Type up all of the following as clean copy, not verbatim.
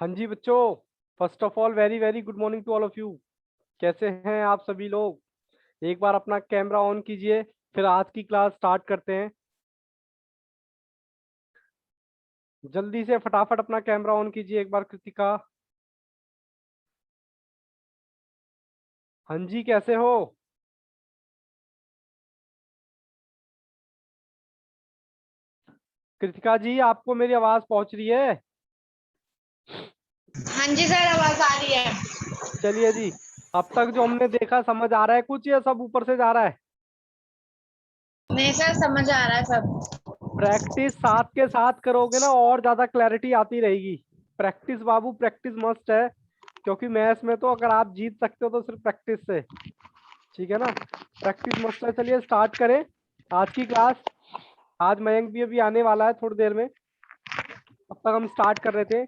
हाँ जी बच्चों, first of all very very good morning to all of you. कैसे हैं आप सभी लोग? एक बार अपना कैमरा ऑन कीजिए, फिर आज की क्लास स्टार्ट करते हैं। जल्दी से फटाफट अपना कैमरा ऑन कीजिए एक बार कृतिका। हाँ जी, कैसे हो? कृतिका जी, आपको मेरी आवाज पहुंच रही है? हाँ जी सर, आवाज आ रही है। चलिए जी, अब तक जो हमने देखा समझ आ रहा है कुछ, या सब ऊपर से जा रहा है? नहीं सर, समझ आ रहा है सब। प्रैक्टिस साथ के साथ करोगे ना और ज्यादा क्लैरिटी आती रहेगी। प्रैक्टिस बाबू, प्रैक्टिस मस्ट है। क्योंकि मैथ्स में तो अगर आप जीत सकते हो तो सिर्फ प्रैक्टिस से। ठीक है ना? प्रैक्टिस मस्ट है। चलिए स्टार्ट करें आज की क्लास। आज मयंक भी अभी आने वाला है थोड़ी देर में। अब तक हम स्टार्ट कर रहे थे।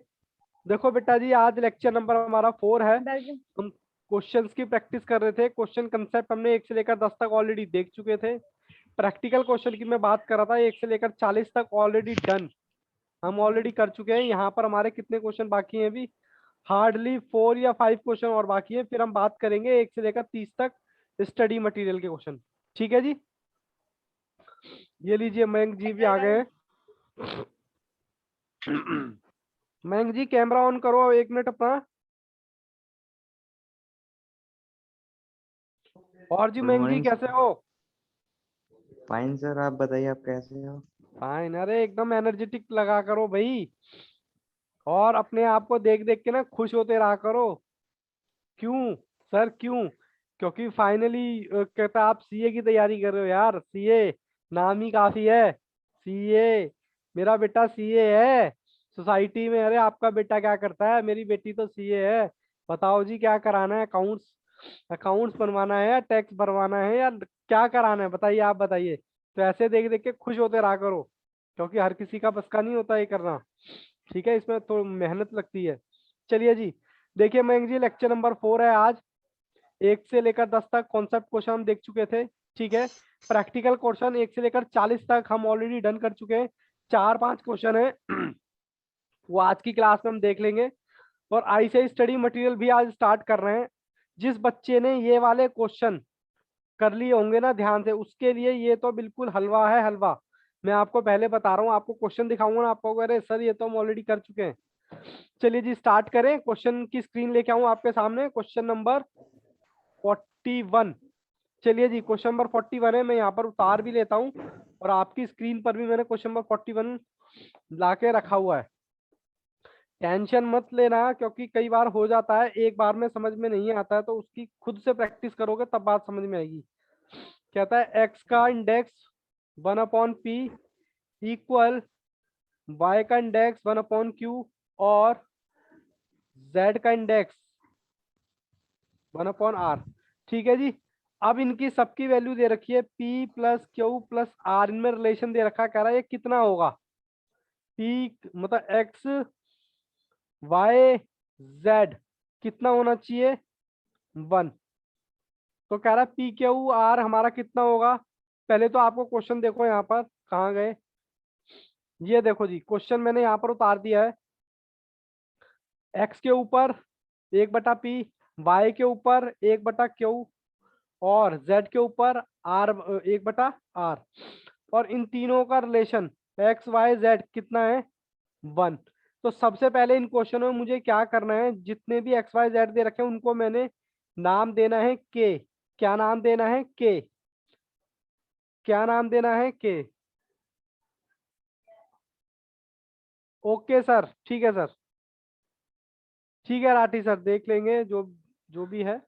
देखो बेटा जी, आज लेक्चर नंबर हमारा 4 है। हम क्वेश्चंस की प्रैक्टिस कर रहे थे। क्वेश्चन कंसेप्ट हमने 1 से लेकर 10 तक ऑलरेडी देख चुके थे। प्रैक्टिकल क्वेश्चन की मैं बात कर रहा था, 1 से लेकर 40 तक ऑलरेडी डन, हम ऑलरेडी कर चुके हैं। यहाँ पर हमारे कितने क्वेश्चन बाकी हैं अभी? हार्डली 4 या 5 क्वेश्चन और बाकी है। फिर हम बात करेंगे 1 से लेकर 30 तक स्टडी मटेरियल के क्वेश्चन। ठीक है जी? ये लीजिए, मयंक जी भी आ गए हैं। मयंक जी कैमरा ऑन करो 1 मिनट अपना। और जी गुड मयंक जी मॉर्निंग कैसे सर। हो? फाइन सर, आप बताइए आप कैसे हो? फाइन। अरे एकदम एनर्जेटिक लगा करो भाई। और अपने आप को देख देख के ना खुश होते रहा करो। क्यों सर, क्यों? क्योंकि फाइनली कहता आप सीए की तैयारी कर रहे हो यार। सीए नाम ही काफी है। सीए, मेरा बेटा सीए है सोसाइटी में। अरे आपका बेटा क्या करता है? मेरी बेटी तो सीए है। बताओ जी, क्या कराना है? अकाउंट्स, अकाउंट्स बनवाना है या टैक्स भरवाना है या क्या कराना है? बताइए, आप बताइए। तो ऐसे देख देख के खुश होते रहा करो, क्योंकि हर किसी का बस का नहीं होता ये करना। ठीक है, इसमें तो मेहनत लगती है। चलिए जी, देखिए मयंक जी, लेक्चर नंबर 4 है आज। 1 से लेकर 10 तक कॉन्सेप्ट क्वेश्चन हम देख चुके थे। ठीक है। प्रैक्टिकल क्वेश्चन 1 से लेकर 40 तक हम ऑलरेडी डन कर चुके हैं। 4-5 क्वेश्चन है वो आज की क्लास में हम देख लेंगे। और आईसीआई स्टडी मटेरियल भी आज स्टार्ट कर रहे हैं। जिस बच्चे ने ये वाले क्वेश्चन कर लिए होंगे ना ध्यान से, उसके लिए ये तो बिल्कुल हलवा है, हलवा। मैं आपको पहले बता रहा हूँ, आपको क्वेश्चन दिखाऊंगा ना, आपको अरे सर ये तो हम ऑलरेडी कर चुके हैं। चलिए जी स्टार्ट करें। क्वेश्चन की स्क्रीन लेके आऊँ आपके सामने। Question number 41। चलिए जी, क्वेश्चन नंबर 41 है। मैं यहाँ पर उतार भी लेता हूँ और आपकी स्क्रीन पर भी मैंने क्वेश्चन नंबर 41 ला के रखा हुआ है। टेंशन मत लेना, क्योंकि कई बार हो जाता है एक बार में समझ में नहीं आता है, तो उसकी खुद से प्रैक्टिस करोगे तब बात समझ में आएगी। कहता है एक्स का इंडेक्स 1/p इक्वल वाई का इंडेक्स 1/q और जेड का इंडेक्स 1/r। ठीक है जी। अब इनकी सबकी वैल्यू दे रखी है p plus Q plus r। इनमें रिलेशन दे रखा है, कह रहा है ये कितना होगा। p मतलब x y z कितना होना चाहिए? 1। तो कह रहा है पी क्यू आर हमारा कितना होगा। पहले तो आपको क्वेश्चन देखो, यहाँ पर कहाँ गए? ये देखो जी, क्वेश्चन मैंने यहाँ पर उतार दिया है। एक्स के ऊपर 1/p, वाई के ऊपर 1/q और z के ऊपर r 1/r। और इन तीनों का रिलेशन एक्स वाई जेड कितना है? 1। तो सबसे पहले इन क्वेश्चनों में मुझे क्या करना है, जितने भी एक्स वाई जेड दे रखे हैं उनको मैंने नाम देना है के। क्या नाम देना है? के। क्या नाम देना है? के। ओके सर, ठीक है सर। ठीक है राठी सर, देख लेंगे जो जो भी है।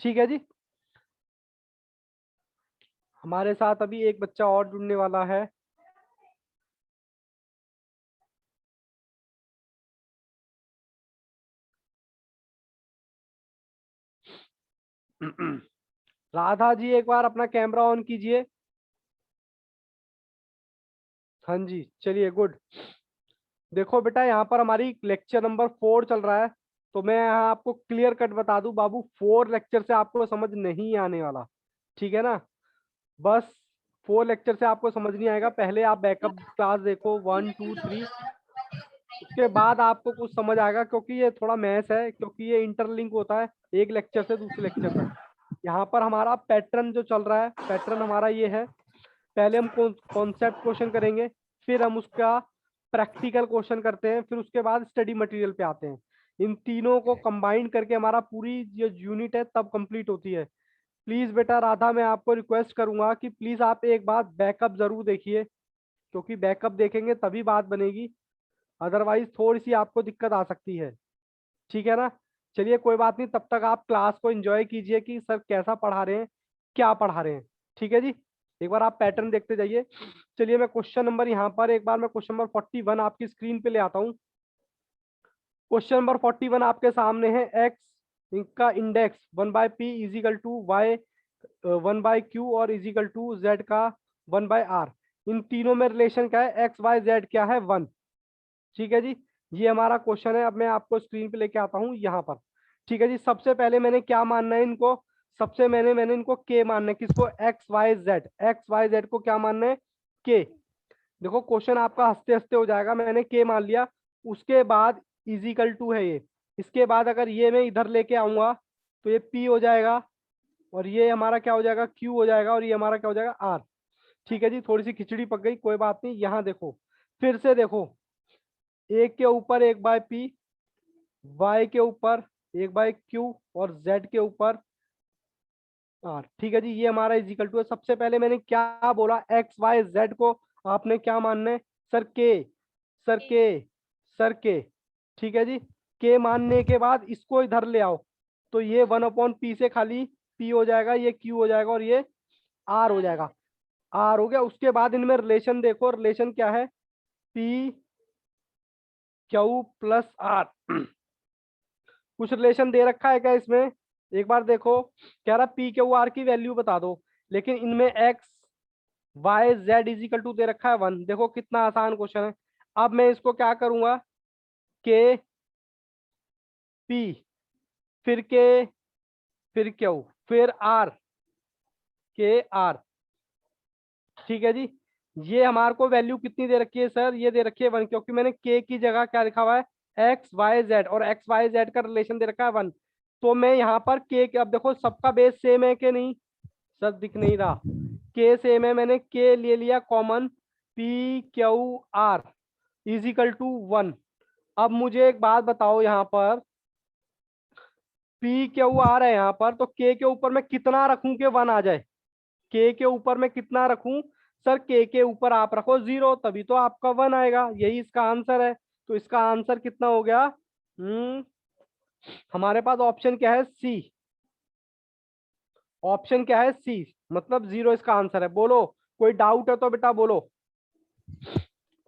ठीक है जी। हमारे साथ अभी एक बच्चा और जुड़ने वाला है। राधा जी, एक बार अपना कैमरा ऑन कीजिए। हाँ जी, चलिए गुड। देखो बेटा, यहाँ पर हमारी लेक्चर नंबर 4 चल रहा है। तो मैं यहाँ आपको क्लियर कट बता दूं बाबू, 4 लेक्चर से आपको समझ नहीं आने वाला। ठीक है ना? बस 4 लेक्चर से आपको समझ नहीं आएगा। पहले आप बैकअप क्लास देखो 1 2 3। उसके बाद आपको कुछ समझ आएगा, क्योंकि ये थोड़ा मैथ्स है, क्योंकि ये इंटरलिंक होता है एक लेक्चर से दूसरे लेक्चर तक। यहाँ पर हमारा पैटर्न जो चल रहा है, पैटर्न हमारा ये है, पहले हम कॉन्सेप्ट क्वेश्चन करेंगे, फिर हम उसका प्रैक्टिकल क्वेश्चन करते हैं, फिर उसके बाद स्टडी मटेरियल पे आते हैं। इन तीनों को कंबाइन करके हमारा पूरी जो यूनिट है तब कंप्लीट होती है। प्लीज बेटा राधा, मैं आपको रिक्वेस्ट करूंगा कि प्लीज आप एक बार बैकअप जरूर देखिए, क्योंकि बैकअप देखेंगे तभी बात बनेगी, अदरवाइज थोड़ी सी आपको दिक्कत आ सकती है। ठीक है ना? चलिए कोई बात नहीं, तब तक आप क्लास को एंजॉय कीजिए कि सर कैसा पढ़ा रहे हैं, क्या पढ़ा रहे हैं। ठीक है जी, एक बार आप पैटर्न देखते जाइए। चलिए मैं क्वेश्चन नंबर यहाँ पर एक बार मैं क्वेश्चन नंबर 41 आपकी स्क्रीन पे ले आता हूँ। क्वेश्चन नंबर 41 आपके सामने है, एक्स का index 1/p is equal to Y 1/q और इजिकल टू z का 1/r। इन तीनों में रिलेशन क्या है, एक्स वाई जेड क्या है, 1। ठीक है जी, ये हमारा क्वेश्चन है। अब मैं आपको स्क्रीन पे लेके आता हूँ यहाँ पर। ठीक है जी, सबसे पहले मैंने क्या मानना है इनको, सबसे मैंने इनको के मानना है, किसको, x Y z. X Y z को क्या मानना है, के। देखो क्वेश्चन आपका हंसते हंसते हो जाएगा, मैंने के मान लिया, उसके बाद इजिकल टू है ये, इसके बाद अगर ये मैं इधर लेके आऊंगा तो ये पी हो जाएगा, और ये हमारा क्या हो जाएगा, क्यू हो जाएगा, और ये हमारा क्या हो जाएगा, आर। ठीक है जी, थोड़ी सी खिचड़ी पक गई, कोई बात नहीं। यहाँ देखो, फिर से देखो, एक के ऊपर 1/p, वाई के ऊपर 1/q और जेड के ऊपर आर। ठीक है जी, ये हमारा इजिकल टू है। सबसे पहले मैंने क्या बोला, एक्स वाई जेड को आपने क्या मानना है, सर के, सर के, सर के। ठीक है जी, के मानने के बाद इसको इधर ले आओ, तो ये 1/p से खाली p हो जाएगा, ये q हो जाएगा, और ये r हो जाएगा। r हो गया। उसके बाद इनमें रिलेशन देखो, रिलेशन क्या है, p q प्लस r। कुछ रिलेशन दे रखा है क्या इसमें, एक बार देखो, कह रहा पी क्यू आर की वैल्यू बता दो, लेकिन इनमें X Y Z equal to दे रखा है 1। देखो कितना आसान क्वेश्चन है। अब मैं इसको क्या करूंगा, के पी, फिर के, फिर क्यू, फिर आर, के आर। ठीक है जी, ये हमारे को वैल्यू कितनी दे रखी है सर, ये दे रखी है 1, क्योंकि मैंने के की जगह क्या लिखा हुआ है, एक्स वाई जेड, और एक्स वाई जेड का रिलेशन दे रखा है 1। तो मैं यहाँ पर के, अब देखो सबका बेस सेम है कि नहीं, सर दिख नहीं रहा, के सेम है, मैंने के ले लिया common, p Q R equal to 1। अब मुझे एक बात बताओ, यहाँ पर पी क्यू आर है यहाँ पर, तो के ऊपर मैं कितना रखूं कि 1 आ जाए, के ऊपर मैं कितना रखूं, सर के ऊपर आप रखो 0, तभी तो आपका 1 आएगा, यही इसका आंसर है। तो इसका आंसर कितना हो गया, हमारे पास ऑप्शन क्या है, सी। ऑप्शन क्या है, सी, मतलब 0 इसका आंसर है। बोलो कोई डाउट है तो बेटा बोलो,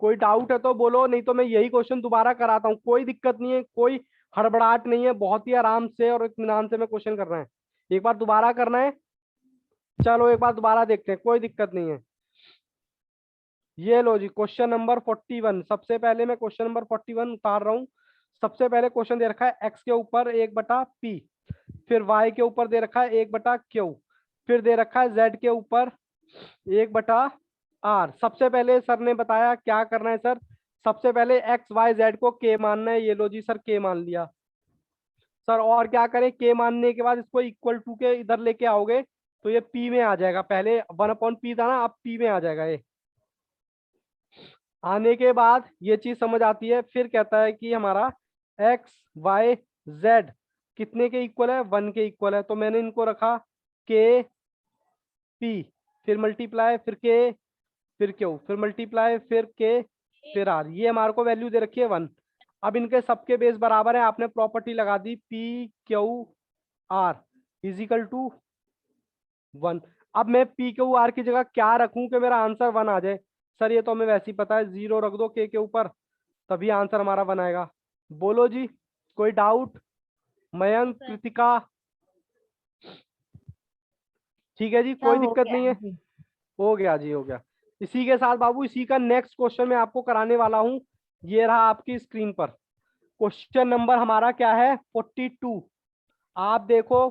कोई डाउट है तो बोलो, नहीं तो मैं यही क्वेश्चन दोबारा कराता हूँ, कोई दिक्कत नहीं है, कोई हड़बड़ाहट नहीं है, बहुत ही आराम से और इत्मीनान से मैं क्वेश्चन करना है। एक बार दोबारा करना है, चलो एक बार दोबारा देखते हैं, कोई दिक्कत नहीं है। ये लो जी, क्वेश्चन नंबर 41। सबसे पहले मैं क्वेश्चन नंबर 41 उतार रहा हूँ। सबसे पहले क्वेश्चन दे रखा है एक्स के ऊपर 1/p, फिर वाई के ऊपर दे रखा है 1/q, फिर दे रखा है जेड के ऊपर 1/r। सबसे पहले सर ने बताया क्या करना है सर, सबसे पहले एक्स वाई जेड को के मानना है, ये लो जी सर के मान लिया सर। और क्या करें, के मानने के बाद इसको इक्वल टू के इधर लेके आओगे तो ये p में आ जाएगा, पहले 1/p था ना, अब p में आ जाएगा। ये आने के बाद ये चीज समझ आती है, फिर कहता है कि हमारा एक्स वाई जेड कितने के इक्वल है, 1 के इक्वल है, तो मैंने इनको रखा के पी, फिर मल्टीप्लाई, फिर के, फिर क्यू, फिर मल्टीप्लाई, फिर के, फिर आर। ये हमारे को वैल्यू दे रखी है 1। अब इनके सबके बेस बराबर है, आपने प्रॉपर्टी लगा दी, P Q R equal to 1। अब मैं पी क्यू आर की जगह क्या रखूं कि मेरा आंसर 1 आ जाए, सर ये तो हमें वैसे ही पता है, 0 रख दो के ऊपर, तभी आंसर हमारा 1 आएगा। बोलो जी, कोई डाउट, मयंक, कृतिका, ठीक है जी, कोई दिक्कत नहीं है, हो गया जी, हो गया। इसी के साथ बाबू, इसी का नेक्स्ट क्वेश्चन मैं आपको कराने वाला हूं, ये रहा आपकी स्क्रीन पर। क्वेश्चन नंबर हमारा क्या है, 42। आप देखो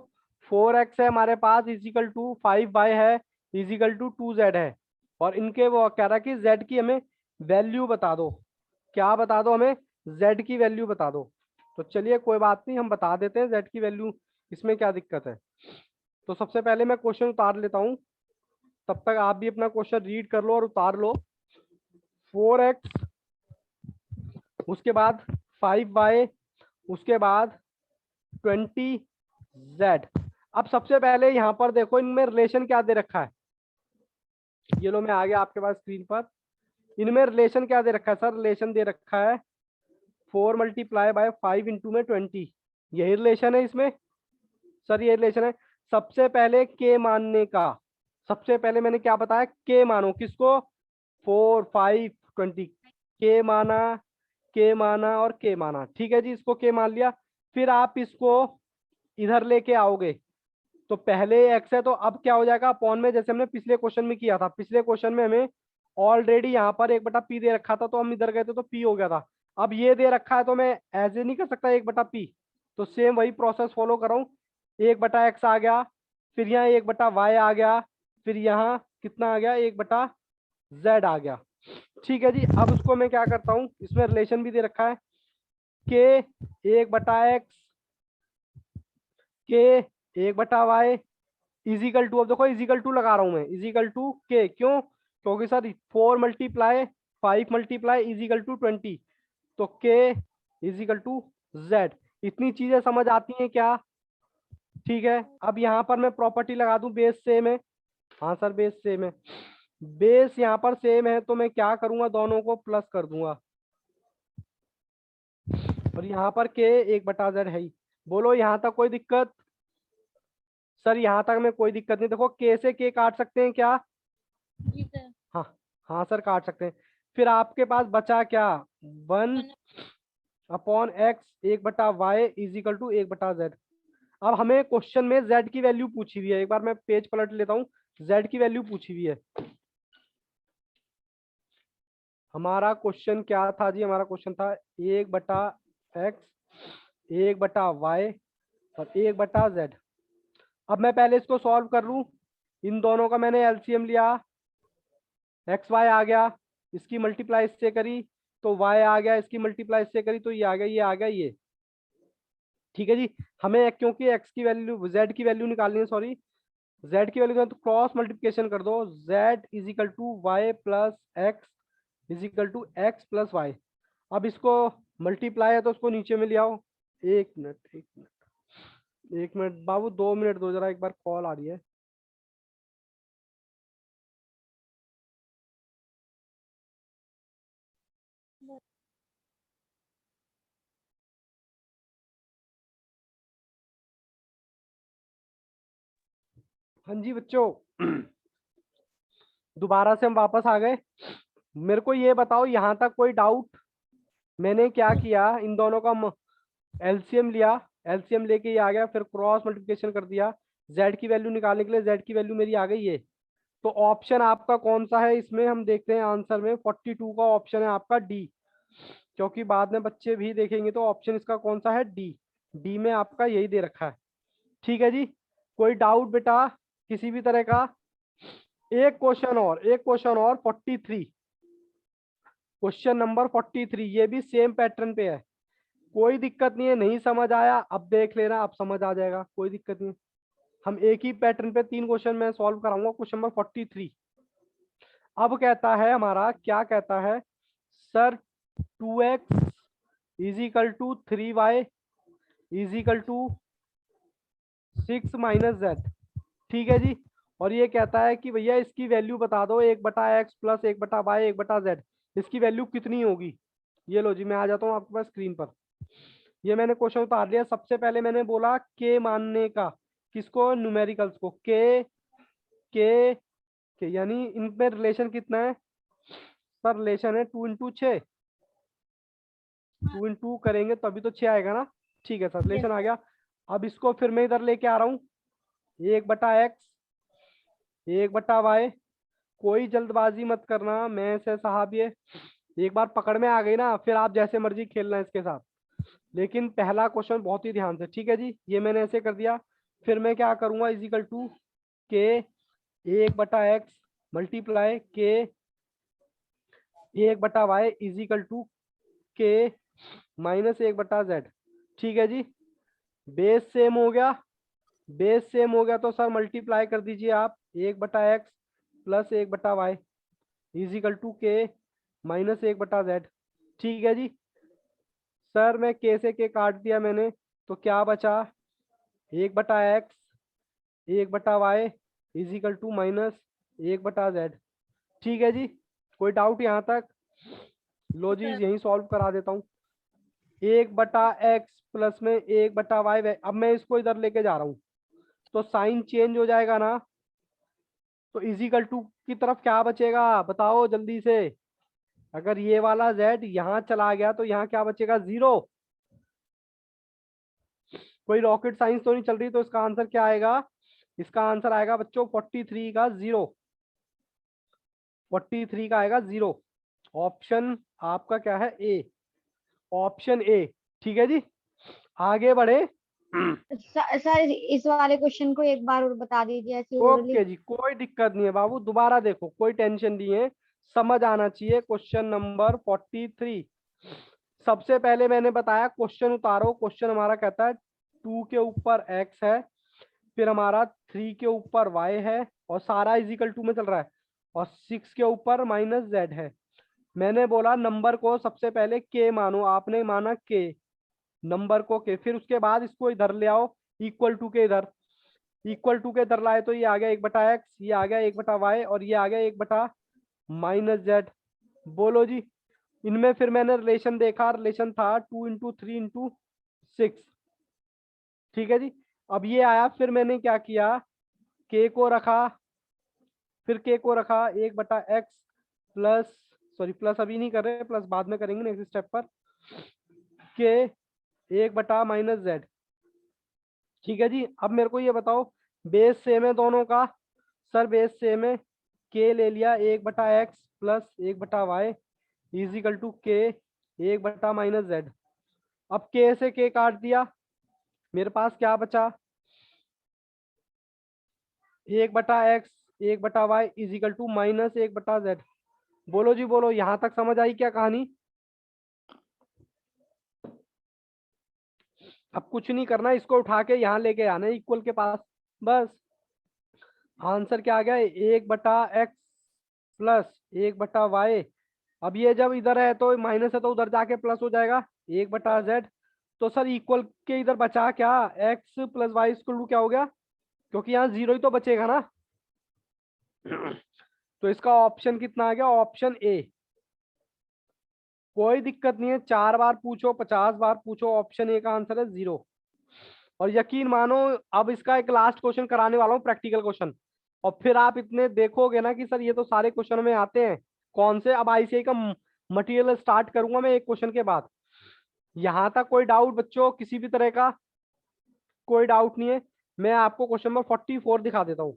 4x है हमारे पास इजिकल टू 5y है इजिकल टू 2z है, और इनके वो कह रहा है कि z की हमें वैल्यू बता दो। क्या बता दो हमें, z की वैल्यू बता दो। तो चलिए कोई बात नहीं, हम बता देते हैं z की वैल्यू, इसमें क्या दिक्कत है। तो सबसे पहले मैं क्वेश्चन उतार लेता हूँ, तब तक आप भी अपना क्वेश्चन रीड कर लो और उतार लो। 4x, उसके बाद 5y, उसके बाद 20z। अब सबसे पहले यहाँ पर देखो इनमें रिलेशन क्या दे रखा है। ये लो मैं आ गया आपके पास स्क्रीन पर। इनमें रिलेशन क्या दे रखा है सर? रिलेशन दे रखा है 4 मल्टीप्लाई बाय 5 इंटू में 20। यही रिलेशन है इसमें सर, ये रिलेशन है। सबसे पहले के मानने का, सबसे पहले मैंने क्या बताया, के मानो किसको, 4 5 20। के माना, के माना और के माना, ठीक है जी, इसको के मान लिया। फिर आप इसको इधर लेके आओगे, तो पहले एक्स है तो अब क्या हो जाएगा अपॉन में, जैसे हमने पिछले क्वेश्चन में किया था। पिछले क्वेश्चन में हमें ऑलरेडी यहाँ पर 1/p दे रखा था, तो हम इधर गए थे तो p हो गया था। अब ये दे रखा है तो मैं एज ए नहीं कर सकता 1/p, तो सेम वही प्रोसेस फॉलो कर रहा हूँ। 1/x आ गया, फिर यहाँ 1/y आ गया, फिर यहाँ कितना आ गया, 1/z आ गया। ठीक है जी, अब उसको मैं क्या करता हूँ, इसमें रिलेशन भी दे रखा है के 1/x, के 1/y इजिकल टू, अब देखो इजिकल टू लगा रहा हूं मैं, इजिकल टू के, क्यों, क्योंकि sir 4 multiply 5 multiply equal to 20, तो के इजिकल टू जेड। इतनी चीजें समझ आती हैं क्या? ठीक है, अब यहाँ पर मैं प्रॉपर्टी लगा दूं, बेस सेम है। हाँ सर बेस सेम है, बेस यहाँ पर सेम है, तो मैं क्या करूंगा, दोनों को प्लस कर दूंगा, और यहाँ पर के 1/z है ही। बोलो यहाँ तक कोई दिक्कत? सर यहाँ तक में कोई दिक्कत नहीं, देखो के से के काट सकते हैं क्या? जी सर। हाँ, हाँ सर काट सकते हैं। फिर आपके पास बचा क्या, 1/x 1/y equal to 1/z। अब हमें क्वेश्चन में z की वैल्यू पूछी हुई है, एक बार मैं पेज पलट लेता हूँ, z की वैल्यू पूछी हुई है। हमारा क्वेश्चन क्या था जी? हमारा क्वेश्चन था 1/x 1/y और 1/z। अब मैं पहले इसको सॉल्व कर लूँ, इन दोनों का मैंने एलसीएम लिया, एक्स वाई आ गया, इसकी मल्टीप्लाई इससे करी तो y आ गया, इसकी मल्टीप्लाई इससे करी तो ये आ गया, ये आ गया ये। ठीक है जी, हमें क्योंकि x की वैल्यू z की वैल्यू निकालनी है, सॉरी z की वैल्यू, तो क्रॉस मल्टीप्लिकेशन कर दो, z equal to y plus x equal to x plus y. अब इसको मल्टीप्लाई है तो उसको नीचे में ले आओ। एक मिनट, एक मिनट, एक मिनट बाबू, 2 मिनट दो जरा, एक बार कॉल आ रही है। हाँ जी बच्चों, दोबारा से हम वापस आ गए। मेरे को ये बताओ यहाँ तक कोई डाउट? मैंने क्या किया, इन दोनों का एलसीएम लिया, एलसीएम लेके ये आ गया, फिर क्रॉस मल्टीप्लिकेशन कर दिया, जेड की वैल्यू निकालने के लिए, जेड की वैल्यू मेरी आ गई है। तो ऑप्शन आपका कौन सा है इसमें, हम देखते हैं आंसर में 42 का ऑप्शन है आपका डी, क्योंकि बाद में बच्चे भी देखेंगे तो ऑप्शन इसका कौन सा है, डी। डी में आपका यही दे रखा है। ठीक है जी, कोई डाउट बेटा किसी भी तरह का? एक क्वेश्चन और, एक क्वेश्चन और 43, क्वेश्चन नंबर 43, ये भी सेम पैटर्न पे है। कोई दिक्कत नहीं है, नहीं समझ आया अब देख लेना, अब समझ आ जाएगा, कोई दिक्कत नहीं है। हम एक ही पैटर्न पे 3 क्वेश्चन में सॉल्व कराऊंगा। क्वेश्चन नंबर 43 अब कहता है हमारा, क्या कहता है sir, 2x equal to 3y equal to 6 minus z। ठीक है जी, और ये कहता है कि भैया इसकी वैल्यू बता दो, 1/x प्लस 1/y 1/z, इसकी वैल्यू कितनी होगी। ये लो जी, मैं आ जाता हूँ आपके पास स्क्रीन पर। ये मैंने क्वेश्चन उतार लिया। सबसे पहले मैंने बोला के मानने का, किसको, न्यूमेरिकल्स को, के यानी इनमें रिलेशन कितना है सर? रिलेशन है 2 × 6, 2 × 2 करेंगे तभी तो 6 आएगा ना। ठीक है सर, रिलेशन आ गया। अब इसको फिर मैं इधर लेके आ रहा हूँ, 1/x 1/y। कोई जल्दबाजी मत करना, मैं से साहब ये एक बार पकड़ में आ गई ना, फिर आप जैसे मर्जी खेलना इसके साथ। लेकिन पहला क्वेश्चन बहुत ही ध्यान से, ठीक है जी, ये मैंने ऐसे कर दिया। फिर मैं क्या करूंगा, इजिकल टू के 1/x मल्टीप्लाई के 1/y equal to k minus 1/z। ठीक है जी, बेस सेम हो गया, बेस सेम हो गया तो सर मल्टीप्लाई कर दीजिए आप 1/x plus 1/y equal to k minus 1/z। ठीक है जी सर, मैं के से के काट दिया मैंने, तो क्या बचा 1/x 1/y equal to minus 1/z। ठीक है जी, कोई डाउट यहाँ तक? लो जी यही सॉल्व करा देता हूँ। 1/x प्लस में 1/y, अब मैं इसको इधर लेके जा रहा हूँ तो साइन चेंज हो जाएगा ना, तो इजिकल टू की तरफ क्या बचेगा बताओ जल्दी से। अगर ये वाला z यहाँ चला गया तो यहाँ क्या बचेगा 0। कोई रॉकेट साइंस तो नहीं चल रही, तो इसका आंसर क्या आएगा? इसका आंसर आएगा बच्चों 43 का 0, 43 का आएगा 0। ऑप्शन आपका क्या है? ए, ऑप्शन ए। ठीक है जी, आगे बढ़े। सर इस वाले क्वेश्चन को एक बार और बता दीजिए ऐसे ओरली। ओके जी, कोई दिक्कत नहीं है बाबू, दोबारा देखो, कोई टेंशन नहीं है, समझ आना चाहिए। क्वेश्चन नंबर 43, सबसे पहले मैंने बताया क्वेश्चन उतारो। क्वेश्चन हमारा कहता है 2 के ऊपर x है, फिर हमारा 3 के ऊपर y है, और सारा इजिकल टू में चल रहा है, और 6 के ऊपर माइनस z है। मैंने बोला नंबर को सबसे पहले k मानो, आपने माना k, नंबर को k, फिर उसके बाद इसको इधर ले आओ, इक्वल टू के इधर, इक्वल टू के इधर लाए तो ये आ गया 1/x, ये आ गया 1/y, और ये आ गया 1/-z। बोलो जी, इनमें फिर मैंने रिलेशन देखा, रिलेशन था 2 × 3 × 6। ठीक है जी, अब ये आया, फिर मैंने क्या किया, k को रखा, फिर k को रखा 1/x प्लस, सॉरी प्लस अभी नहीं कर रहे, प्लस बाद में करेंगे नेक्स्ट स्टेप पर, k 1/-z। ठीक है जी, अब मेरे को ये बताओ बेस सेम है दोनों का? सर बेस सेम है, k ले लिया 1/x plus 1/y equal to k 1/-z। अब k से k काट दिया, मेरे पास क्या बचा 1/x 1/y equal to minus 1/z। बोलो जी बोलो, यहां तक समझ आई क्या कहानी? अब कुछ नहीं करना, इसको उठा के यहाँ लेके आना है इक्वल के पास, बस। आंसर क्या आ गया 1/x प्लस 1/y। अब ये जब इधर है तो माइनस है तो उधर जाके प्लस हो जाएगा 1/z। तो सर इक्वल के इधर बचा क्या, x plus y equal to क्या हो गया, क्योंकि यहाँ 0 ही तो बचेगा ना। तो इसका ऑप्शन कितना आ गया? Option A. कोई दिक्कत नहीं है, 4 बार पूछो 50 बार पूछो, ऑप्शन ए का आंसर है 0। और यकीन मानो, अब इसका एक लास्ट क्वेश्चन कराने वाला हूँ, प्रैक्टिकल क्वेश्चन, और फिर आप इतने देखोगे ना कि सर ये तो सारे क्वेश्चन में आते हैं। कौन से? अब आईसीआई का मटेरियल स्टार्ट करूंगा मैं एक क्वेश्चन के बाद। यहाँ तक कोई डाउट बच्चों किसी भी तरह का? कोई डाउट नहीं है। मैं आपको क्वेश्चन नंबर 44 दिखा देता हूँ।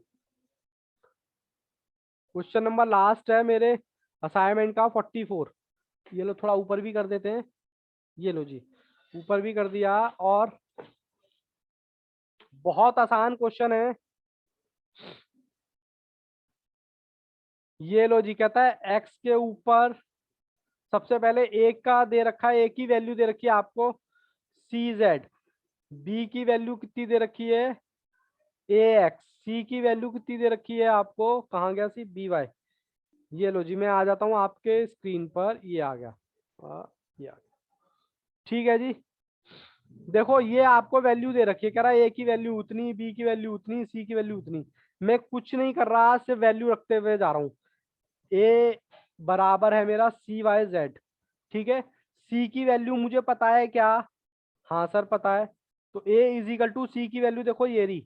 क्वेश्चन नंबर लास्ट है मेरे असाइनमेंट का 44। ये लो थोड़ा ऊपर भी कर देते हैं, ये लो जी ऊपर भी कर दिया, और बहुत आसान क्वेश्चन है। ये लो जी, कहता है x के ऊपर सबसे पहले एक का दे रखा है, एक की वैल्यू दे रखी है आपको cz, b की वैल्यू कितनी दे रखी है ax, c की वैल्यू कितनी दे रखी है आपको, कहाँ गया सी, by। ये लो जी, मैं आ जाता हूँ आपके स्क्रीन पर, ये आ गया, ये आ गया। ठीक है जी, देखो ये आपको वैल्यू दे रखी है, कह रहा है a की वैल्यू उतनी, b की वैल्यू उतनी, c की वैल्यू उतनी। मैं कुछ नहीं कर रहा, सिर्फ वैल्यू रखते हुए जा रहा हूँ। a बराबर है मेरा CYZ। ठीक है, c की वैल्यू मुझे पता है क्या? हाँ सर पता है। तो a इजिकल टू c की वैल्यू देखो ये रही,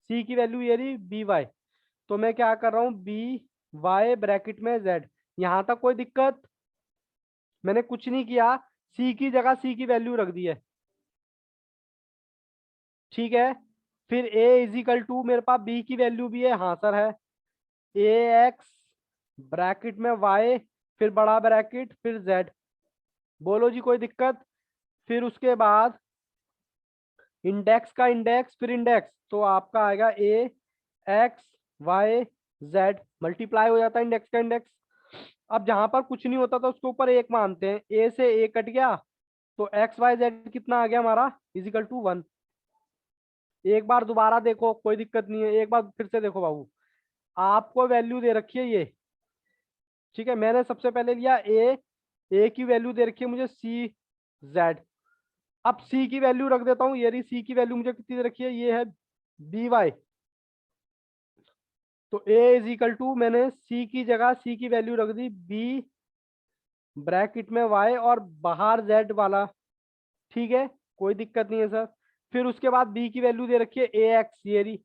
c की वैल्यू ये रही by। तो मैं क्या कर रहा हूँ, by ब्रैकेट में z। यहाँ तक कोई दिक्कत? मैंने कुछ नहीं किया, c की जगह c की वैल्यू रख दी है। ठीक है, फिर a इजिकल टू मेरे पास b की वैल्यू भी है, हाँ सर है, ax ब्रैकेट में y, फिर बड़ा ब्रैकेट, फिर z। बोलो जी कोई दिक्कत? फिर उसके बाद इंडेक्स का इंडेक्स, फिर इंडेक्स, तो आपका आएगा a x y z, multiply हो जाता है इंडेक्स का इंडेक्स। अब जहां पर कुछ नहीं होता तो उसके ऊपर एक मानते हैं, ए से ए कट गया तो एक्स वाई जेड कितना आ गया हमारा, इजिकल टू 1। एक बार दोबारा देखो, कोई दिक्कत नहीं है, एक बार फिर से देखो बाबू, आपको वैल्यू दे रखी है ये, ठीक है, मैंने सबसे पहले लिया ए की वैल्यू दे रखी है मुझे सी जेड। अब सी की वैल्यू रख देता हूँ, ये रही सी की वैल्यू मुझे कितनी दे रखी है, ये है बी वाई। तो ए इज इक्वल टू, मैंने सी की जगह सी की वैल्यू रख दी बी ब्रैकेट में वाई और बाहर जेड वाला, ठीक है, कोई दिक्कत नहीं है सर। फिर उसके बाद बी की वैल्यू दे रखी है ए एक्स, ये रही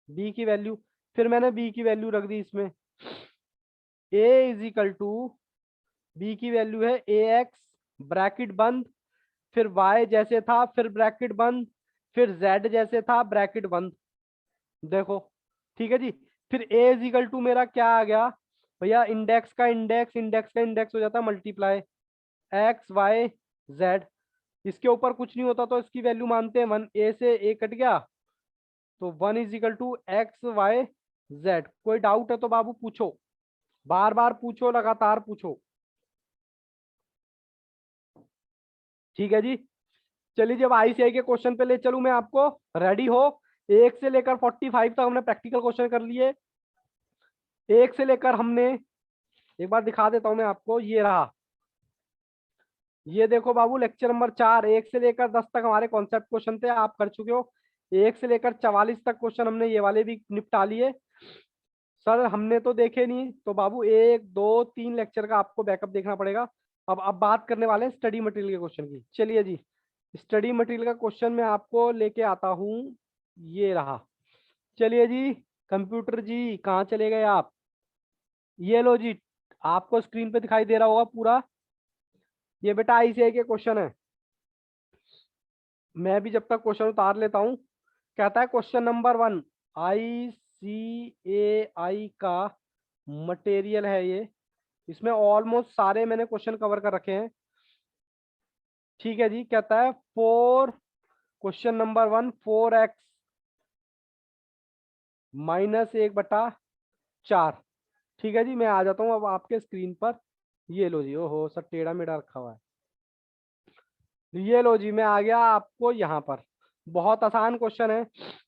बी की वैल्यू, फिर मैंने बी की वैल्यू रख दी इसमें, ए इज इक्वल टू, बी की वैल्यू है ए एक्स ब्रैकेट बंद, फिर y जैसे था फिर ब्रैकेट बंद, फिर z जैसे था ब्रैकेट बंद, देखो, ठीक है जी। फिर a इज इक्वल टू मेरा क्या आ गया भैया, इंडेक्स का इंडेक्स, इंडेक्स का इंडेक्स हो जाता है मल्टीप्लाई एक्स वाई जेड, इसके ऊपर कुछ नहीं होता तो इसकी वैल्यू मानते हैं 1, a से a कट गया तो 1 is equal to x Y z. कोई डाउट है तो बाबू पूछो, बार बार पूछो, लगातार पूछो, ठीक है जी। चलिए, जब आईसीआई के क्वेश्चन पे ले चलूं मैं आपको, रेडी हो? 1 से लेकर 45 तक हमने प्रैक्टिकल क्वेश्चन कर लिए। 1 से लेकर हमने, एक बार दिखा देता हूं मैं आपको, ये रहा, ये देखो बाबू लेक्चर नंबर 4, 1 से लेकर 10 तक हमारे कॉन्सेप्ट क्वेश्चन थे, आप कर चुके हो। 1 से लेकर 44 तक क्वेश्चन हमने ये वाले भी निपटा लिए। सर हमने तो देखे नहीं, तो बाबू 1 2 3 लेक्चर का आपको बैकअप देखना पड़ेगा। अब बात करने वाले हैं स्टडी मटेरियल के क्वेश्चन की। चलिए जी, स्टडी मटेरियल का क्वेश्चन मैं आपको लेके आता हूँ, ये रहा। चलिए जी, कंप्यूटर जी कहाँ चले गए आप? ये लो जी, आपको स्क्रीन पे दिखाई दे रहा होगा पूरा, ये बेटा आईसीआई के क्वेश्चन है। मैं भी जब तक क्वेश्चन उतार लेता हूँ। कहता है क्वेश्चन नंबर 1, आईसीएआई का मटेरियल है ये, इसमें ऑलमोस्ट सारे मैंने क्वेश्चन कवर कर रखे हैं, ठीक है जी। कहता है क्वेश्चन नंबर 1, 4x माइनस 1/4, ठीक है जी। मैं आ जाता हूँ अब आपके स्क्रीन पर, ये लो जी, ओहो सर टेढ़ा मेढ़ा रखा हुआ है, ये लो जी मैं आ गया आपको यहाँ पर। बहुत आसान क्वेश्चन है,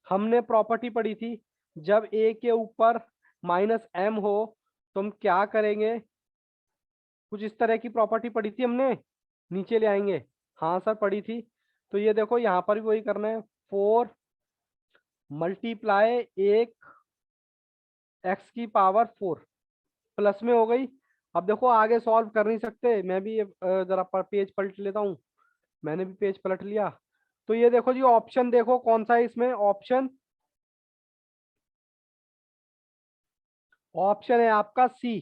हमने प्रॉपर्टी पढ़ी थी, जब ए के ऊपर माइनस एम हो तो हम क्या करेंगे, कुछ इस तरह की प्रॉपर्टी पढ़ी थी हमने, नीचे ले आएंगे। हाँ सर पढ़ी थी। तो ये देखो यहाँ पर भी वही करना है, 4 मल्टीप्लाई 1 एक्स की पावर 4 प्लस में हो गई। अब देखो आगे सॉल्व कर नहीं सकते, मैं भी जरा पेज पलट लेता हूँ, मैंने भी पेज पलट लिया। तो ये देखो जी, ऑप्शन देखो कौन सा है इसमें, ऑप्शन ऑप्शन है आपका सी,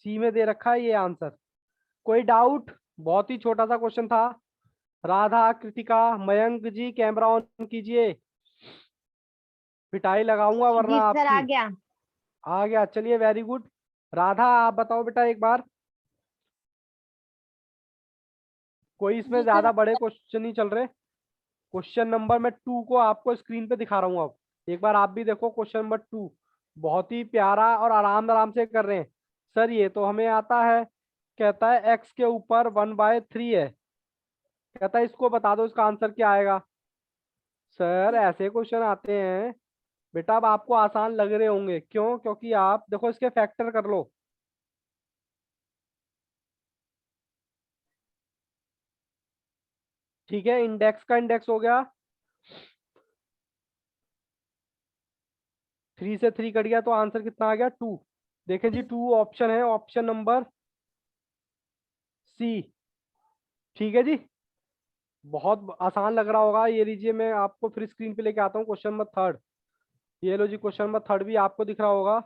सी में दे रखा है ये आंसर। कोई डाउट? बहुत ही छोटा सा क्वेश्चन था। राधा, कृतिका, मयंक जी कैमरा ऑन कीजिए, पिटाई लगाऊंगा वरना जी सर आ आपकी। गया। आ गया, चलिए वेरी गुड। राधा आप बताओ बेटा एक बार, कोई इसमें जी सर ज्यादा बड़े क्वेश्चन नहीं चल रहे। क्वेश्चन नंबर मैं 2 को आपको स्क्रीन पे दिखा रहा हूँ, अब एक बार आप भी देखो क्वेश्चन नंबर 2, बहुत ही प्यारा और आराम आराम से कर रहे हैं। सर ये तो हमें आता है, कहता है एक्स के ऊपर 1/3 है, कहता है इसको बता दो इसका आंसर क्या आएगा। सर ऐसे क्वेश्चन आते हैं बेटा, अब आपको आसान लग रहे होंगे, क्यों? क्योंकि आप देखो इसके फैक्टर कर लो, ठीक है, इंडेक्स का इंडेक्स हो गया, 3 से 3 कट गया तो आंसर कितना आ गया, 2। देखें जी 2 ऑप्शन है, ऑप्शन नंबर सी, ठीक है जी। बहुत आसान लग रहा होगा, ये लीजिए मैं आपको फिर स्क्रीन पे लेके आता हूँ क्वेश्चन नंबर 3। ये लो जी, क्वेश्चन नंबर 3 भी आपको दिख रहा होगा।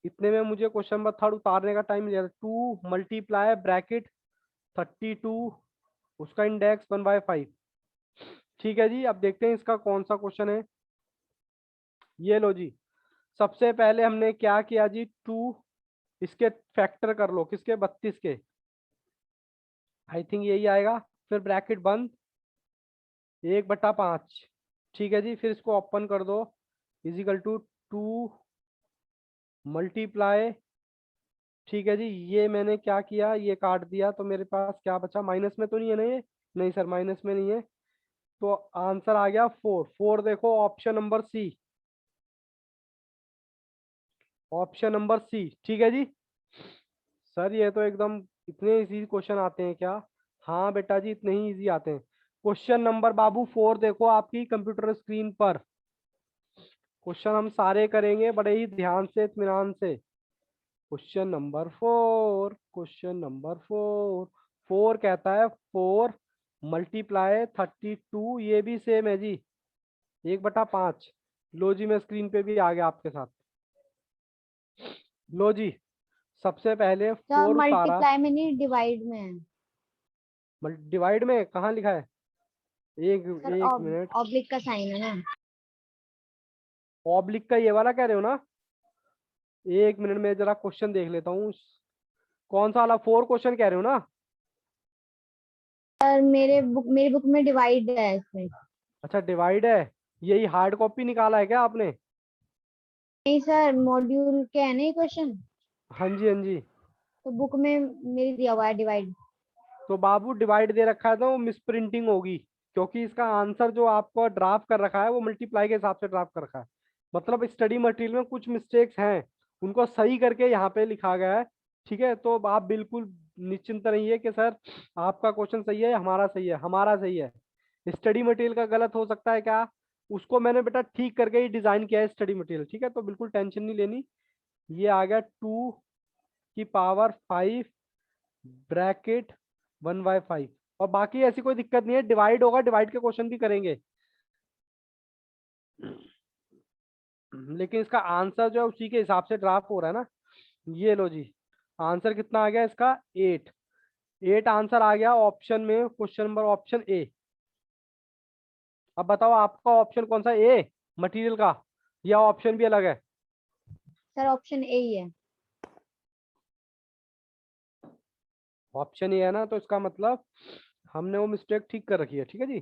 इतने में मुझे क्वेश्चन नंबर 3 उतारने का टाइम लिया, 2 मल्टीप्लाई ब्रैकेट 32 उसका इंडेक्स 1/5, ठीक है जी। अब देखते हैं इसका कौन सा क्वेश्चन है। ये लो जी, सबसे पहले हमने क्या किया जी, 2 इसके फैक्टर कर लो, किसके, 32 के, आई थिंक यही आएगा। फिर ब्रैकेट बंद, 1/5, ठीक है जी। फिर इसको ओपन कर दो, इजिकल टू 2 मल्टीप्लाई, ठीक है जी, ये मैंने क्या किया, ये काट दिया तो मेरे पास क्या बचा, माइनस में तो नहीं है ना ये, नहीं सर माइनस में नहीं है, तो आंसर आ गया 4। 4 देखो option number C, option number C, ठीक है जी। सर ये तो एकदम इतने इजी क्वेश्चन आते हैं क्या? हाँ बेटा जी इतने ही इजी आते हैं। क्वेश्चन नंबर बाबू 4 देखो आपकी कंप्यूटर स्क्रीन पर। क्वेश्चन हम सारे करेंगे बड़े ही ध्यान से, इत्मीनान से। Question number 4, question number 4। 4 कहता है 4 मल्टीप्लाई 32, ये भी सेम है जी, 1/5। लो जी मैं स्क्रीन पे भी आ गया आपके साथ। लो जी सबसे पहले सर 4 उतारा। मल्टीप्लाई में नहीं, डिवाइड में है। डिवाइड में कहाँ लिखा है? एक सर एक मिनट, ऑब्लिक का साइन है ना। ऑब्लिक का ये वाला कह रहे हो ना? एक मिनट में जरा क्वेश्चन देख लेता हूँ, कौन सा वाला 4 क्वेश्चन कह रहे हो ना? सर मेरी बुक में डिवाइड है इसमें। अच्छा डिवाइड है, यही हार्ड कॉपी निकाला है क्या आपने? नहीं सर, मॉड्यूल के है नहीं क्वेश्चन, हाँ जी हाँ जी। तो बुक में मेरी दिया हुआ है डिवाइड। तो बाबू डिवाइड दे रखा है तो वो मिस प्रिंटिंग होगी, क्योंकि इसका आंसर जो आपको ड्राफ्ट कर रखा है वो मल्टीप्लाई के हिसाब से ड्राफ्ट कर रखा है। मतलब स्टडी मटेरियल में कुछ मिस्टेक्स हैं, उनको सही करके यहाँ पे लिखा गया है। ठीक है, तो आप बिल्कुल निश्चिंत रहिए कि सर आपका क्वेश्चन सही है, हमारा सही है, हमारा सही है। स्टडी मटेरियल का गलत हो सकता है क्या, उसको मैंने बेटा ठीक करके ही डिजाइन किया है स्टडी मटेरियल। ठीक है, तो बिल्कुल टेंशन नहीं लेनी। ये आ गया 2 की पावर 5 ब्रैकेट 1/5, और बाकी ऐसी कोई दिक्कत नहीं है, डिवाइड होगा, डिवाइड के क्वेश्चन भी करेंगे, लेकिन इसका आंसर जो है उसी के हिसाब से ड्राफ्ट हो रहा है ना। ये लो जी, आंसर कितना आ गया इसका 8। 8 आंसर आ गया ऑप्शन में, क्वेश्चन नंबर ऑप्शन ए। अब बताओ आपका ऑप्शन कौन सा, ए मटेरियल का, या ऑप्शन भी अलग है? सर ऑप्शन ए ही है। ऑप्शन ए है ना, तो इसका मतलब हमने वो मिस्टेक ठीक कर रखी है। ठीक है जी।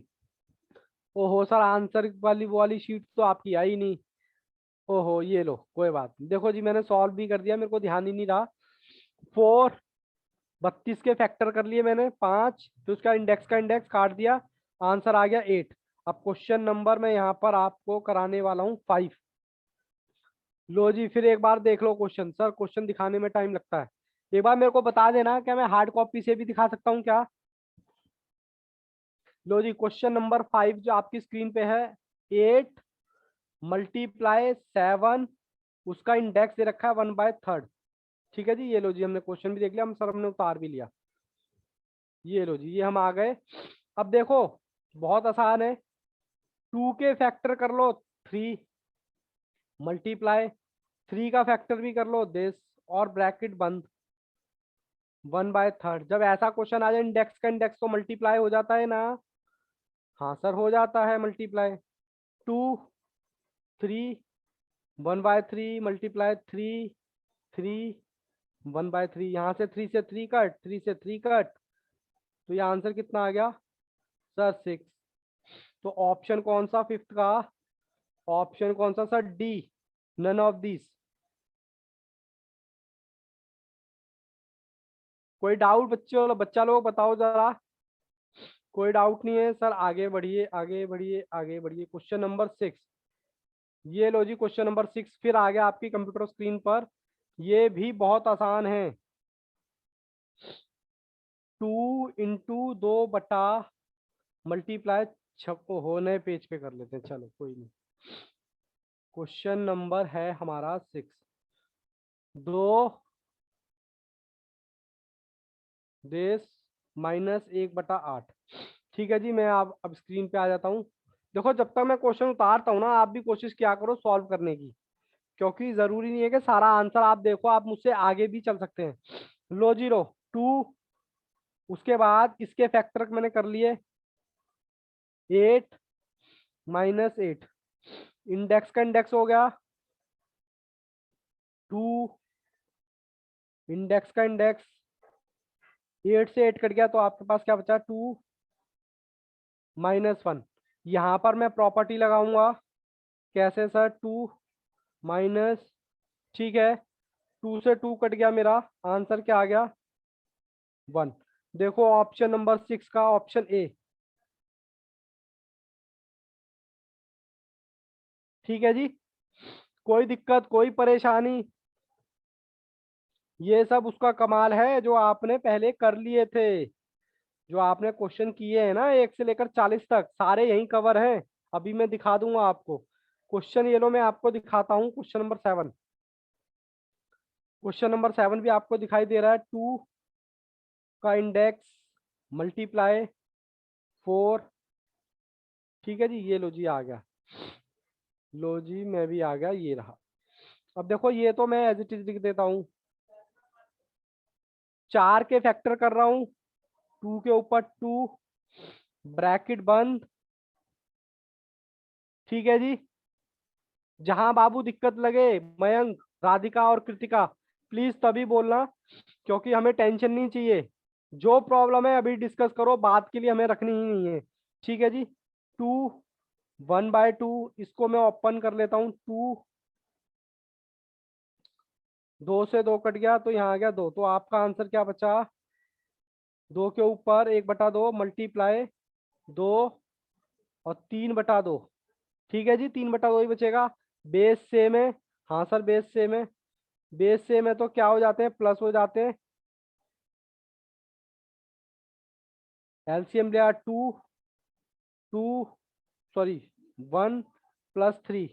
ओहो सर आंसर वाली वो वाली शीट तो आपकी आई नहीं। ओहो ये लो कोई बात नहीं, देखो जी मैंने सॉल्व भी कर दिया, मेरे को ध्यान ही नहीं रहा। 4 32 के फैक्टर कर लिए मैंने 5, तो उसका इंडेक्स का इंडेक्स काट दिया, आंसर आ गया 8। अब क्वेश्चन नंबर मैं यहाँ पर आपको कराने वाला हूँ 5। लो जी फिर एक बार देख लो क्वेश्चन। सर क्वेश्चन दिखाने में टाइम लगता है, एक बार मेरे को बता देना, क्या मैं हार्ड कॉपी से भी दिखा सकता हूँ क्या? लो जी क्वेश्चन नंबर 5 जो आपकी स्क्रीन पे है, 8 मल्टीप्लाई 7, उसका इंडेक्स दे रखा है 1/3। ठीक है जी, ये लो जी हमने क्वेश्चन भी देख लिया, हम सर हमने उतार भी लिया। ये लो जी ये हम आ गए। अब देखो बहुत आसान है, 2 के फैक्टर कर लो 3, मल्टीप्लाई 3 का फैक्टर भी कर लो दिस, और ब्रैकेट बंद 1/3। जब ऐसा क्वेश्चन आ जाए इंडेक्स का इंडेक्स तो मल्टीप्लाई हो जाता है ना? हाँ सर हो जाता है मल्टीप्लाई। 2 3 1/3 मल्टीप्लाई 3 3 1/3, यहाँ से 3 से 3 कट, 3 से 3 कट, तो ये आंसर कितना आ गया सर 6। तो ऑप्शन कौन सा फिफ्थ का, ऑप्शन कौन सा sir, D, none of this. कोई डाउट बच्चा लोग बताओ जरा, कोई डाउट नहीं है सर, आगे बढ़िए आगे बढ़िए आगे बढ़िए। क्वेश्चन नंबर 6, ये लो जी क्वेश्चन नंबर 6 फिर आ गया आपकी कंप्यूटर स्क्रीन पर, ये भी बहुत आसान है। 2 × 2 मल्टीप्लाई छप्पो हो, नए पेज पे कर लेते हैं, चलो कोई नहीं। क्वेश्चन नंबर है हमारा 6, 2 देश -1/8। ठीक है जी, मैं अब स्क्रीन पे आ जाता हूँ। देखो जब तक मैं क्वेश्चन उतारता हूँ ना, आप भी कोशिश किया करो सॉल्व करने की, क्योंकि जरूरी नहीं है कि सारा आंसर आप देखो, आप मुझसे आगे भी चल सकते हैं। लो जीरो 2, उसके बाद इसके फैक्टर मैंने कर लिए 8 -8, इंडेक्स का इंडेक्स हो गया 2, इंडेक्स का इंडेक्स 8 से 8 कट गया, तो आपके पास क्या बचा 2 -1। यहाँ पर मैं प्रॉपर्टी लगाऊंगा, कैसे सर, 2 - ठीक है, 2 से 2 कट गया, मेरा आंसर क्या आ गया 1। देखो ऑप्शन नंबर 6 का ऑप्शन ए। ठीक है जी, कोई दिक्कत कोई परेशानी? ये सब उसका कमाल है जो आपने पहले कर लिए थे। जो आपने क्वेश्चन किए हैं ना 1 से लेकर 40 तक, सारे यहीं कवर हैं। अभी मैं दिखा दूंगा आपको क्वेश्चन। ये लो मैं आपको दिखाता हूँ क्वेश्चन नंबर 7। क्वेश्चन नंबर 7 भी आपको दिखाई दे रहा है। 2 का इंडेक्स मल्टीप्लाई 4। ठीक है जी, ये लो जी आ गया। लो जी मैं भी आ गया, ये रहा। अब देखो ये तो मैं एज इट इज लिख देता हूँ। 4 के फैक्टर कर रहा हूँ, 2 के ऊपर 2, ब्रैकेट बंद। ठीक है जी, जहां बाबू दिक्कत लगे मयंक, राधिका और कृतिका प्लीज तभी बोलना, क्योंकि हमें टेंशन नहीं चाहिए। जो प्रॉब्लम है अभी डिस्कस करो, बात के लिए हमें रखनी ही नहीं है। ठीक है जी, 2 1/2, इसको मैं ओपन कर लेता हूँ। 2, 2 से 2 कट गया तो यहाँ आ गया 2। तो आपका आंसर क्या बचा? 2 के ऊपर 1/2 मल्टीप्लाई 2 और 3/2। ठीक है जी, 3/2 ही बचेगा। बेस सेम है। हाँ सर बेस सेम है। बेस सेम है तो क्या हो जाते हैं? प्लस हो जाते हैं। एलसीएम लिया 2 2 सॉरी 1 + 3,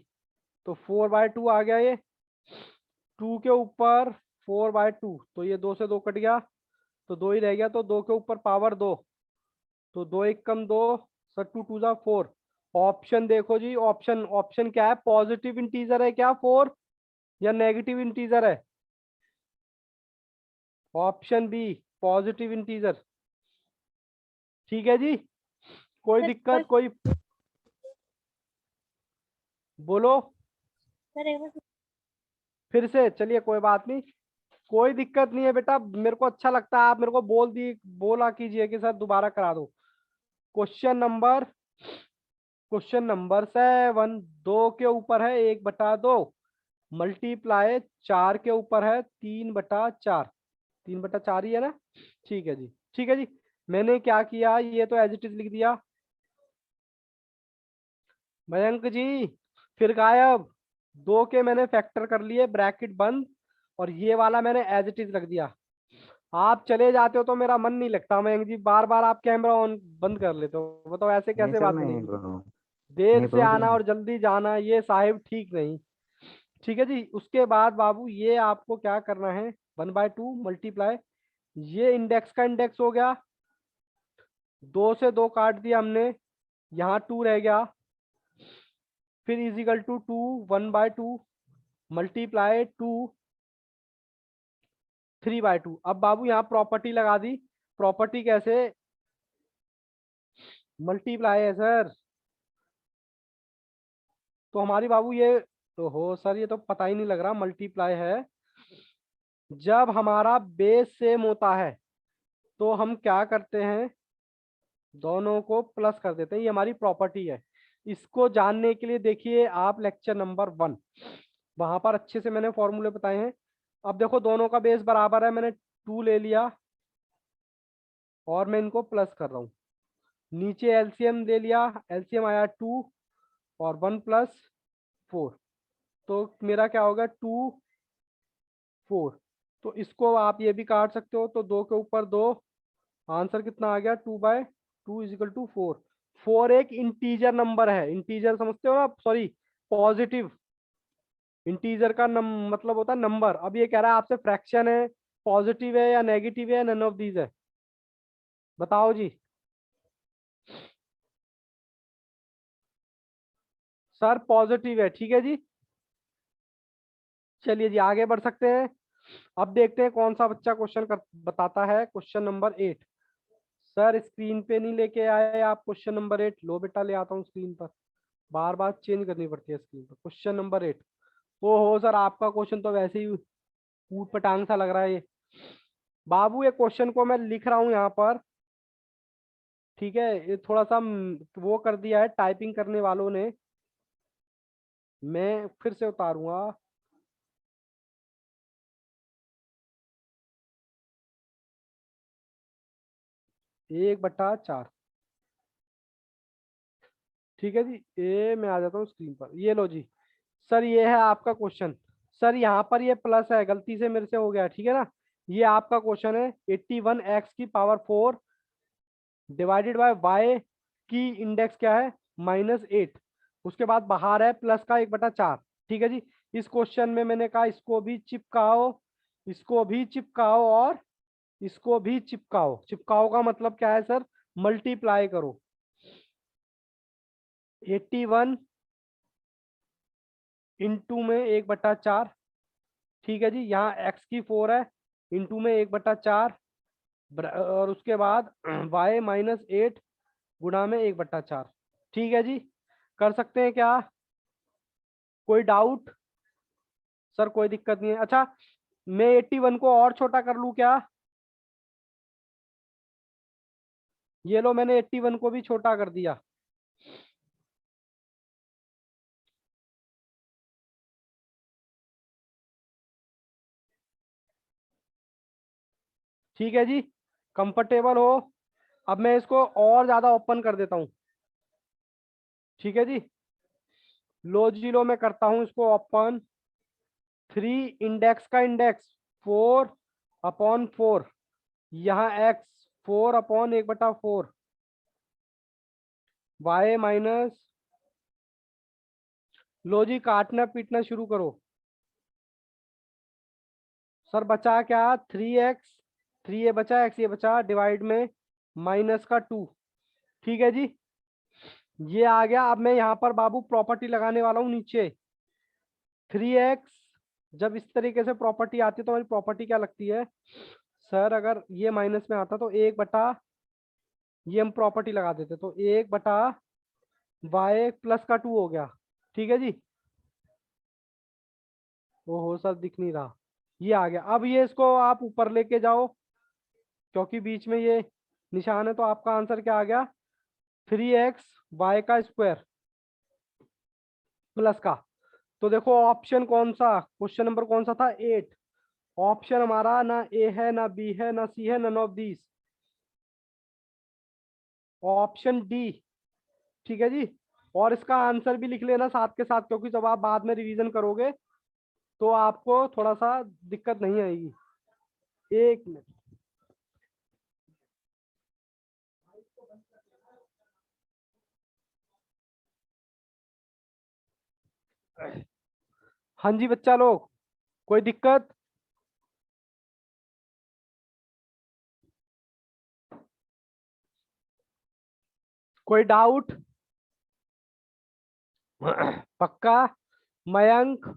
तो 4/2 आ गया ये। 2 के ऊपर 4/2, तो ये 2 से 2 कट गया तो 2 ही रह गया। तो 2 के ऊपर पावर 2, तो 2 1 कम 2, सर 2 2 जा 4। ऑप्शन देखो जी, ऑप्शन ऑप्शन क्या है? पॉजिटिव इंटीजर है क्या 4 या नेगेटिव इंटीजर है? Option B positive integer. ठीक है जी, कोई सर दिक्कत कोई बोलो सर एक बार फिर से। चलिए कोई बात नहीं, कोई दिक्कत नहीं है बेटा, मेरे को अच्छा लगता है आप मेरे को बोला कीजिए कि सर दोबारा करा दो। क्वेश्चन नंबर 7, 2 के ऊपर है 1/2 मल्टीप्लाई 4 के ऊपर है 3/4। 3/4 ही है ना? ठीक है जी, ठीक है जी। मैंने क्या किया, ये तो एज इट इज लिख दिया। मयंक जी फिर गायब। 2 के मैंने फैक्टर कर लिए, ब्रैकेट बंद, और ये वाला मैंने एज इट इज रख दिया। आप चले जाते हो तो मेरा मन नहीं लगता मयंक जी, बार बार आप कैमरा ऑन बंद कर लेते हो, बताओ ऐसे नहीं कैसे सर, बात मैं यहीं बनेगी? पर हूँ। देर यहीं पर से हूँ आना सर। और जल्दी जाना ये साहिब ठीक नहीं। ठीक है जी, उसके बाद बाबू ये आपको क्या करना है, 1/2 मल्टीप्लाई, ये इंडेक्स का इंडेक्स हो गया। 2 से 2 काट दिया हमने, यहाँ 2 रह गया। फिर इजिकल टू 2 1/2 मल्टीप्लाई 2 3/2। अब बाबू यहाँ प्रॉपर्टी लगा दी। प्रॉपर्टी कैसे? मल्टीप्लाई है सर। तो हमारी बाबू ये, तो हो सर ये तो पता ही नहीं लग रहा मल्टीप्लाई है। जब हमारा बेस सेम होता है तो हम क्या करते हैं, दोनों को प्लस कर देते हैं। ये हमारी प्रॉपर्टी है। इसको जानने के लिए देखिए आप लेक्चर नंबर 1, वहां पर अच्छे से मैंने फॉर्मूले बताए हैं। अब देखो दोनों का बेस बराबर है, मैंने 2 ले लिया और मैं इनको प्लस कर रहा हूँ। नीचे एलसीएम ले लिया, एलसीएम आया 2 और 1 + 4, तो मेरा क्या होगा 2 4। तो इसको आप ये भी काट सकते हो, तो 2 के ऊपर 2, आंसर कितना आ गया 2/2 = 4। 4 एक इंटीजर नंबर है, इंटीजर समझते हो ना, सॉरी पॉजिटिव। इंटीजर का मतलब होता है नंबर। अब ये कह रहा है आपसे फ्रैक्शन है, पॉजिटिव है या नेगेटिव है, नन ऑफ दीज है, बताओ जी। सर पॉजिटिव है, ठीक है जी। चलिए जी आगे बढ़ सकते हैं। अब देखते हैं कौन सा बच्चा क्वेश्चन बताता है। Question number 8। सर स्क्रीन पे नहीं लेके आए आप क्वेश्चन नंबर 8? लो बेटा ले आता हूँ स्क्रीन पर, बार बार चेंज करनी पड़ती है स्क्रीन पर। Question number 8। ओ हो सर आपका क्वेश्चन तो वैसे ही ऊट पटांग सा लग रहा है ये। बाबू ये क्वेश्चन को मैं लिख रहा हूँ यहाँ पर, ठीक है? ये थोड़ा सा वो कर दिया है टाइपिंग करने वालों ने, मैं फिर से उतारूंगा। 1/4। ठीक है जी, ए मैं आ जाता हूँ स्क्रीन पर, ये लो जी। सर ये है आपका क्वेश्चन। सर यहाँ पर ये प्लस है, गलती से मेरे से हो गया, ठीक है ना। ये आपका क्वेश्चन है 81x⁴ डिवाइडेड बाय y की इंडेक्स क्या है -8, उसके बाद बाहर है प्लस का 1/4। ठीक है जी। इस क्वेश्चन में मैंने कहा इसको भी चिपकाओ, इसको भी चिपकाओ और इसको भी चिपकाओ। चिपकाओ का मतलब क्या है सर, मल्टीप्लाई करो। 81 इंटू में 1/4। ठीक है जी, यहाँ x⁴ है, इंटू में 1/4 और उसके बाद y -8 गुणा में 1/4। ठीक है जी, कर सकते हैं क्या, कोई डाउट। सर कोई दिक्कत नहीं है। अच्छा मैं 81 को और छोटा कर लूं क्या, ये लो मैंने 81 को भी छोटा कर दिया। ठीक है जी, कंफर्टेबल हो। अब मैं इसको और ज्यादा ओपन कर देता हूँ। ठीक है जी, लो जी लो मैं करता हूँ इसको ओपन। 3 इंडेक्स का इंडेक्स 4/4, यहाँ x 4/1/4, y माइनस, लो जी काटना पीटना शुरू करो। सर बचा क्या, 3x, 3 ये बचा, x ये बचा, डिवाइड में -2। ठीक है जी, ये आ गया। अब मैं यहाँ पर बाबू प्रॉपर्टी लगाने वाला हूँ नीचे। 3x जब इस तरीके से प्रॉपर्टी आती है तो हमारी प्रॉपर्टी क्या लगती है सर, अगर ये माइनस में आता तो 1/, ये हम प्रॉपर्टी लगा देते तो 1/y + 2 हो गया। ठीक है जी, ओहो सर दिख नहीं रहा, ये आ गया। अब ये इसको आप ऊपर लेके जाओ, क्योंकि बीच में ये निशान है, तो आपका आंसर क्या आ गया, 3x² प्लस का। तो देखो ऑप्शन कौन सा, क्वेश्चन नंबर कौन सा था, 8। ऑप्शन हमारा ना ए है ना बी है ना सी है, none of these, option D. ठीक है जी, और इसका आंसर भी लिख लेना साथ के साथ, क्योंकि जब आप बाद में रिवीजन करोगे तो आपको थोड़ा सा दिक्कत नहीं आएगी। एक मिनट, हाँ जी बच्चा लोग, कोई दिक्कत। कोई डाउट। पक्का। मयंक,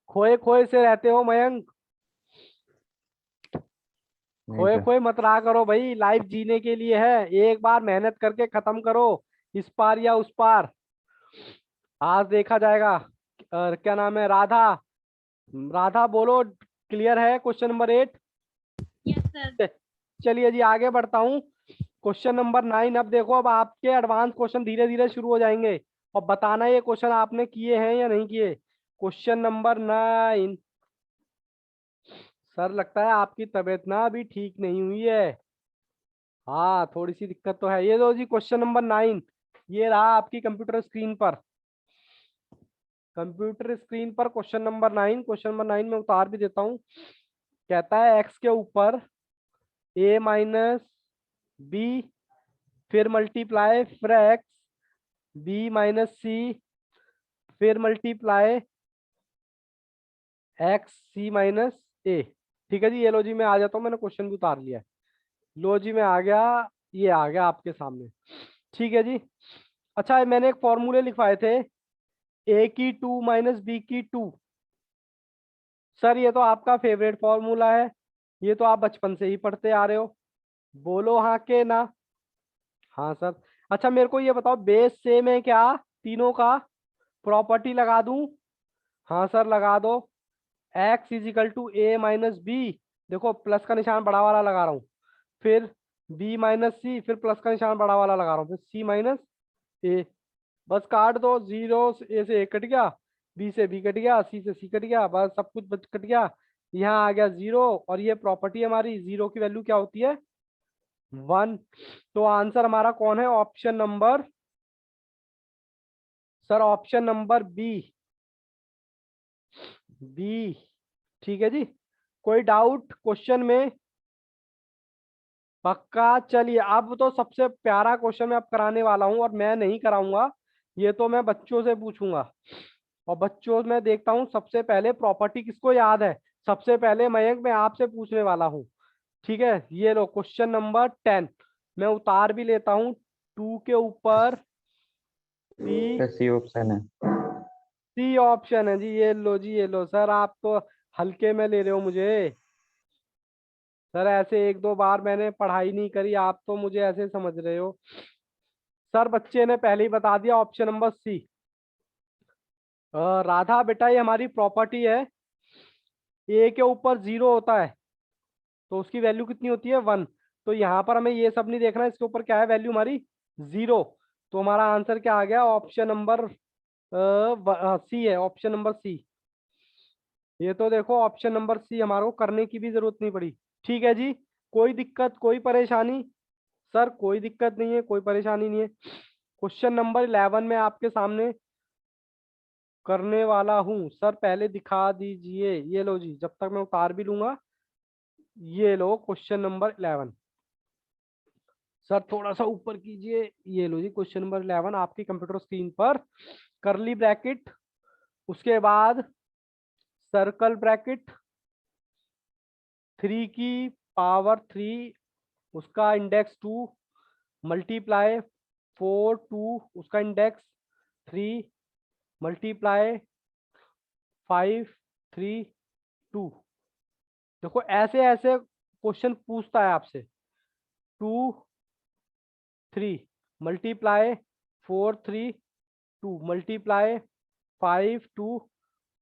खोए खोए से रहते हो मयंक, नहीं खोए सर। खोए मत रहा करो भाई, लाइफ जीने के लिए है, एक बार मेहनत करके खत्म करो, इस पार या उस पार, आज देखा जाएगा। और क्या नाम है, राधा, राधा बोलो, क्लियर है क्वेश्चन नंबर 8। Yes sir. चलिए जी आगे बढ़ता हूँ। क्वेश्चन नंबर 9, अब देखो, अब आपके एडवांस क्वेश्चन धीरे धीरे शुरू हो जाएंगे, और बताना ये क्वेश्चन आपने किए हैं या नहीं किए। क्वेश्चन नंबर 9, सर लगता है आपकी तबीयत ना अभी ठीक नहीं हुई है, हाँ थोड़ी सी दिक्कत तो है। ये लो जी क्वेश्चन नंबर 9, ये रहा आपकी कंप्यूटर स्क्रीन पर। कंप्यूटर स्क्रीन पर क्वेश्चन नंबर 9, क्वेश्चन नंबर 9 में उतार भी देता हूँ। कहता है x के ऊपर a माइनस बी, फिर मल्टीप्लाई, फिर x b माइनस सी, फिर multiply x c minus a। ठीक है जी, ये लो जी मैं आ जाता हूँ, मैंने क्वेश्चन भी उतार लिया है। लो जी मैं आ गया, ये आ गया आपके सामने। ठीक है जी। अच्छा मैंने एक फॉर्मूले लिखवाए थे, a की 2 माइनस बी की 2। सर ये तो आपका फेवरेट फॉर्मूला है, ये तो आप बचपन से ही पढ़ते आ रहे हो, बोलो हाँ के ना। हाँ सर। अच्छा मेरे को ये बताओ, बेस सेम है क्या तीनों का, प्रॉपर्टी लगा दूं। हाँ सर लगा दो। x = a माइनस बी, देखो प्लस का निशान बड़ा वाला लगा रहा हूँ, फिर b माइनस सी, फिर प्लस का निशान बड़ा वाला लगा रहा हूँ, फिर c माइनस ए। बस काट दो, 0 से a से a कट गया, b से b कट गया, c से c कट गया, बस सब कुछ बच कट गया। यहाँ आ गया 0, और ये प्रॉपर्टी हमारी 0 की वैल्यू क्या होती है, 1। तो आंसर हमारा कौन है? Option number, sir option number B, B. ठीक है जी, कोई डाउट क्वेश्चन में? पक्का। चलिए, अब तो सबसे प्यारा क्वेश्चन मैं अब कराने वाला हूं, और मैं नहीं कराऊंगा, ये तो मैं बच्चों से पूछूंगा। और बच्चों में देखता हूँ सबसे पहले प्रॉपर्टी किसको याद है। सबसे पहले मयंक मैं आपसे पूछने वाला हूँ। ठीक है, ये लो क्वेश्चन नंबर 10। मैं उतार भी लेता हूँ। 2 के ऊपर पी, सी ऑप्शन है। सी ऑप्शन है जी। ये लो जी, ये लो। सर आप तो हल्के में ले रहे हो मुझे। सर ऐसे एक दो बार मैंने पढ़ाई नहीं करी, आप तो मुझे ऐसे समझ रहे हो। सर बच्चे ने पहले ही बता दिया, ऑप्शन नंबर सी। राधा बेटा, ये हमारी प्रॉपर्टी है। ए के ऊपर 0 होता है तो उसकी वैल्यू कितनी होती है? 1। तो यहाँ पर हमें ये सब नहीं देखना, इसके ऊपर क्या है वैल्यू हमारी? 0। तो हमारा आंसर क्या आ गया? ऑप्शन नंबर सी है, ऑप्शन नंबर सी। ये तो देखो, ऑप्शन नंबर सी हमारे को करने की भी जरूरत नहीं पड़ी। ठीक है जी, कोई दिक्कत, कोई परेशानी? सर कोई दिक्कत नहीं है, कोई परेशानी नहीं है। क्वेश्चन नंबर 11 में आपके सामने करने वाला हूँ। सर पहले दिखा दीजिए। ये लो जी, जब तक मैं उतार भी लूंगा। ये लो क्वेश्चन नंबर 11। सर थोड़ा सा ऊपर कीजिए। ये लो जी, क्वेश्चन नंबर 11 आपकी कंप्यूटर स्क्रीन पर। करली ब्रैकेट, उसके बाद सर्कल ब्रैकेट, 3 की पावर 3, उसका इंडेक्स 2, मल्टीप्लाई 4 2, उसका इंडेक्स 3, मल्टीप्लाई 5 3 2। देखो ऐसे ऐसे क्वेश्चन पूछता है आपसे। 2 3 मल्टीप्लाई 4 3 2 मल्टीप्लाई 5 2,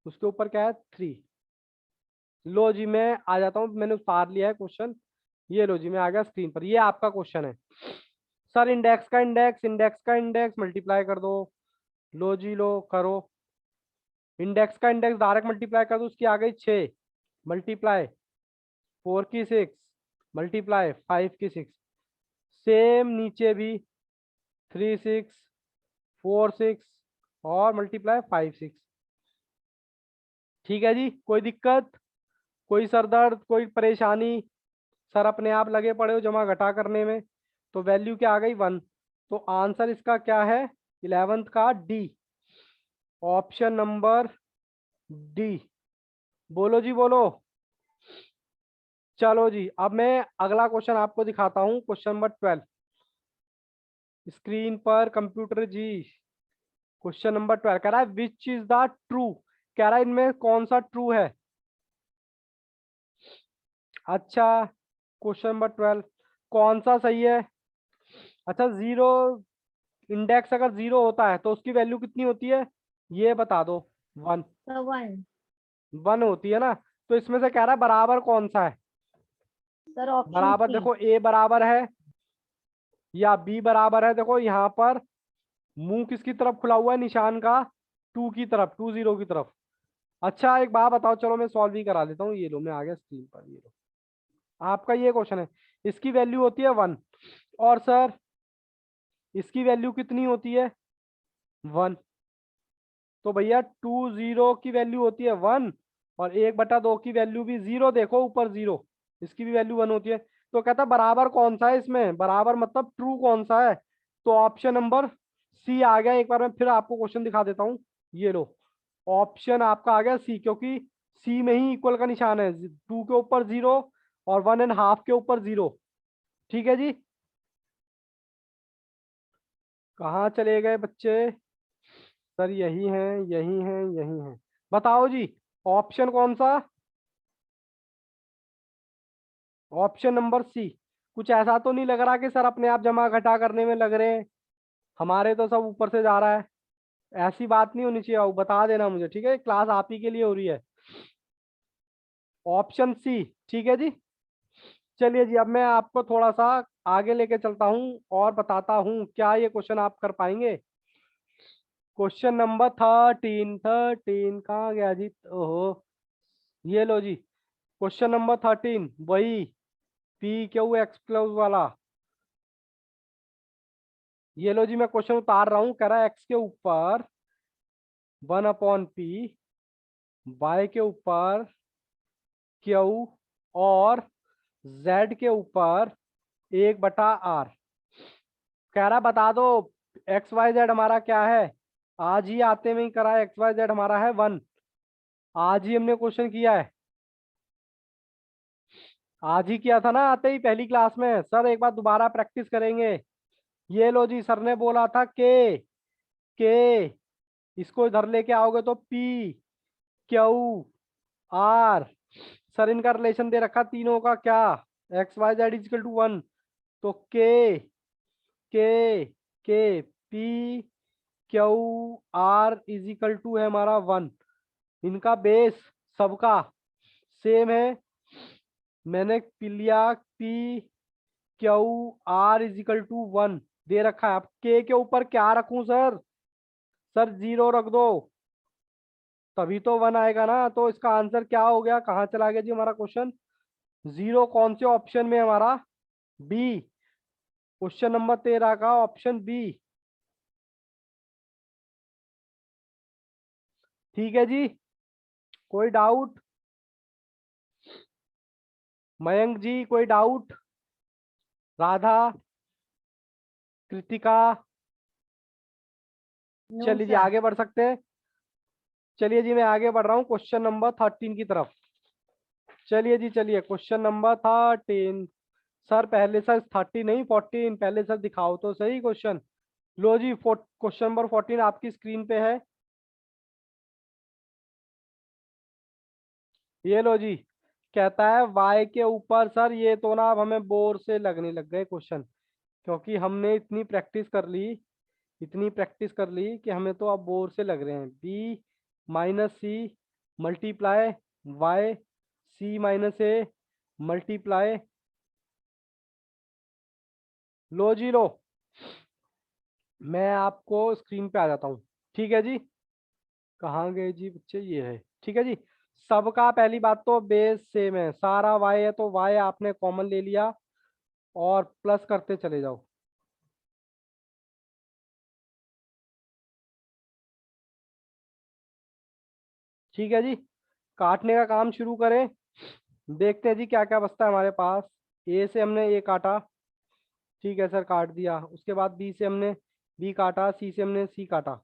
उसके ऊपर क्या है? 3। लो जी, मैं आ जाता हूँ, मैंने उतार लिया है क्वेश्चन। ये लो जी, मैं आ गया स्क्रीन पर। ये आपका क्वेश्चन है। सर इंडेक्स का इंडेक्स, इंडेक्स का इंडेक्स मल्टीप्लाई कर दो। लो जी, लो करो। इंडेक्स का इंडेक्स डायरेक्ट मल्टीप्लाई कर दो, उसकी आ गई 6, मल्टीप्लाई 4 की 6, मल्टीप्लाई 5 की 6। सेम नीचे भी 3 6 4 6 और मल्टीप्लाई 5 6। ठीक है जी, कोई दिक्कत, कोई सर दर्द, कोई परेशानी? सर अपने आप लगे पड़े हो जमा घटा करने में। तो वैल्यू क्या आ गई? 1। तो आंसर इसका क्या है? 11th का डी, ऑप्शन नंबर डी। बोलो जी, बोलो। चलो जी, अब मैं अगला क्वेश्चन आपको दिखाता हूँ, क्वेश्चन नंबर 12। स्क्रीन पर कंप्यूटर जी, क्वेश्चन नंबर 12 कह रहा है विच इज द ट्रू। कह रहा है इनमें कौन सा ट्रू है? अच्छा, क्वेश्चन नंबर 12 कौन सा सही है? अच्छा, 0, इंडेक्स अगर 0 होता है तो उसकी वैल्यू कितनी होती है? ये बता दो। 1। 1। 1 होती है ना? तो इसमें से कह रहा है बराबर कौन सा है? सर ऑप्शन बराबर सी। देखो, ए बराबर है या बी बराबर है? देखो यहाँ पर मुंह किसकी तरफ खुला हुआ है निशान का? 2 की तरफ, 20 की तरफ। अच्छा एक बात बताओ, चलो मैं सॉल्व ही करा देता हूँ। ये लो, मैं आ गया स्क्रीन पर। ये लो, आपका ये क्वेश्चन है। इसकी वैल्यू होती है 1। और सर इसकी वैल्यू कितनी होती है? 1। तो भैया 20 की वैल्यू होती है 1, और 1/2 की वैल्यू भी 0। देखो ऊपर 0, इसकी भी वैल्यू 1 होती है। तो कहता है बराबर कौन सा है इसमें? बराबर मतलब ट्रू कौन सा है? तो ऑप्शन नंबर सी आ गया। एक बार मैं फिर आपको क्वेश्चन दिखा देता हूँ। ये लो, ऑप्शन आपका आ गया सी, क्योंकि सी में ही इक्वल का निशान है। 2 के ऊपर 0 और 1.5 के ऊपर 0। ठीक है जी, कहाँ चले गए बच्चे? सर यही है, यही है, यही है। बताओ जी, ऑप्शन कौन सा? Option number C. कुछ ऐसा तो नहीं लग रहा कि सर अपने आप जमा घटा करने में लग रहे हैं? हमारे तो सब ऊपर से जा रहा है। ऐसी बात नहीं होनी चाहिए, आओ बता देना मुझे। ठीक है, क्लास आप ही के लिए हो रही है। ऑप्शन सी, ठीक है जी। चलिए जी, अब मैं आपको थोड़ा सा आगे लेके चलता हूँ और बताता हूँ क्या ये क्वेश्चन आप कर पाएंगे। क्वेश्चन नंबर 13, 13 कहाँ गया जी? ओहो, ये लो जी, क्वेश्चन नंबर 13 वही पी क्यू एक्स क्लोज वाला। ये लो जी, मैं क्वेश्चन उतार रहा हूँ। कह रहा है एक्स के ऊपर 1/p, वाई के ऊपर क्यू और जेड के ऊपर 1/r। कह रहा बता दो एक्स वाई जेड हमारा क्या है। आज ही आते में ही करा है, एक्स वाई जेड हमारा है 1। आज ही हमने क्वेश्चन किया है, आज ही किया था ना आते ही पहली क्लास में। सर एक बार दोबारा प्रैक्टिस करेंगे। ये लो जी, सर ने बोला था के इसको इधर लेके आओगे तो पी क्यू आर। सर इनका रिलेशन दे रखा तीनों का क्या, x Y Z equal to 1। तो k p Q R equal to है हमारा 1। इनका बेस सबका सेम है। मैंने लिया p Q R equal to 1 दे रखा है। अब के ऊपर क्या रखूं सर? सर 0 रख दो, तभी तो 1 आएगा ना। तो इसका आंसर क्या हो गया, कहाँ चला गया जी हमारा क्वेश्चन? 0 कौन से ऑप्शन में हमारा? बी, क्वेश्चन नंबर 13 का ऑप्शन बी। ठीक है जी, कोई डाउट? मयंक जी कोई डाउट? राधा, कृतिका? नो चलिए जी सर। आगे बढ़ सकते हैं। चलिए जी मैं आगे बढ़ रहा हूँ क्वेश्चन नंबर 13 की तरफ। चलिए जी चलिए, क्वेश्चन नंबर 13। सर पहले सर 30 नहीं 14, पहले सर दिखाओ तो सही क्वेश्चन। लो जी, क्वेश्चन नंबर 14 आपकी स्क्रीन पे है। ये लो जी, कहता है y के ऊपर। सर ये तो ना अब हमें बोर से लगने लग गए क्वेश्चन, क्योंकि हमने इतनी प्रैक्टिस कर ली, इतनी प्रैक्टिस कर ली कि हमें तो अब बोर से लग रहे हैं। b minus C multiply Y C minus A multiply. लो जी लो, मैं आपको स्क्रीन पे आ जाता हूँ। ठीक है जी, कहाँ गए जी बच्चे? ये है। ठीक है जी, सबका पहली बात तो बेस सेम है, सारा y है तो y आपने कॉमन ले लिया और प्लस करते चले जाओ। ठीक है जी, काटने का काम शुरू करें। देखते हैं जी क्या क्या बचता है हमारे पास। ए से हमने ए काटा, ठीक है सर काट दिया। उसके बाद बी से हमने बी काटा, सी से हमने सी काटा।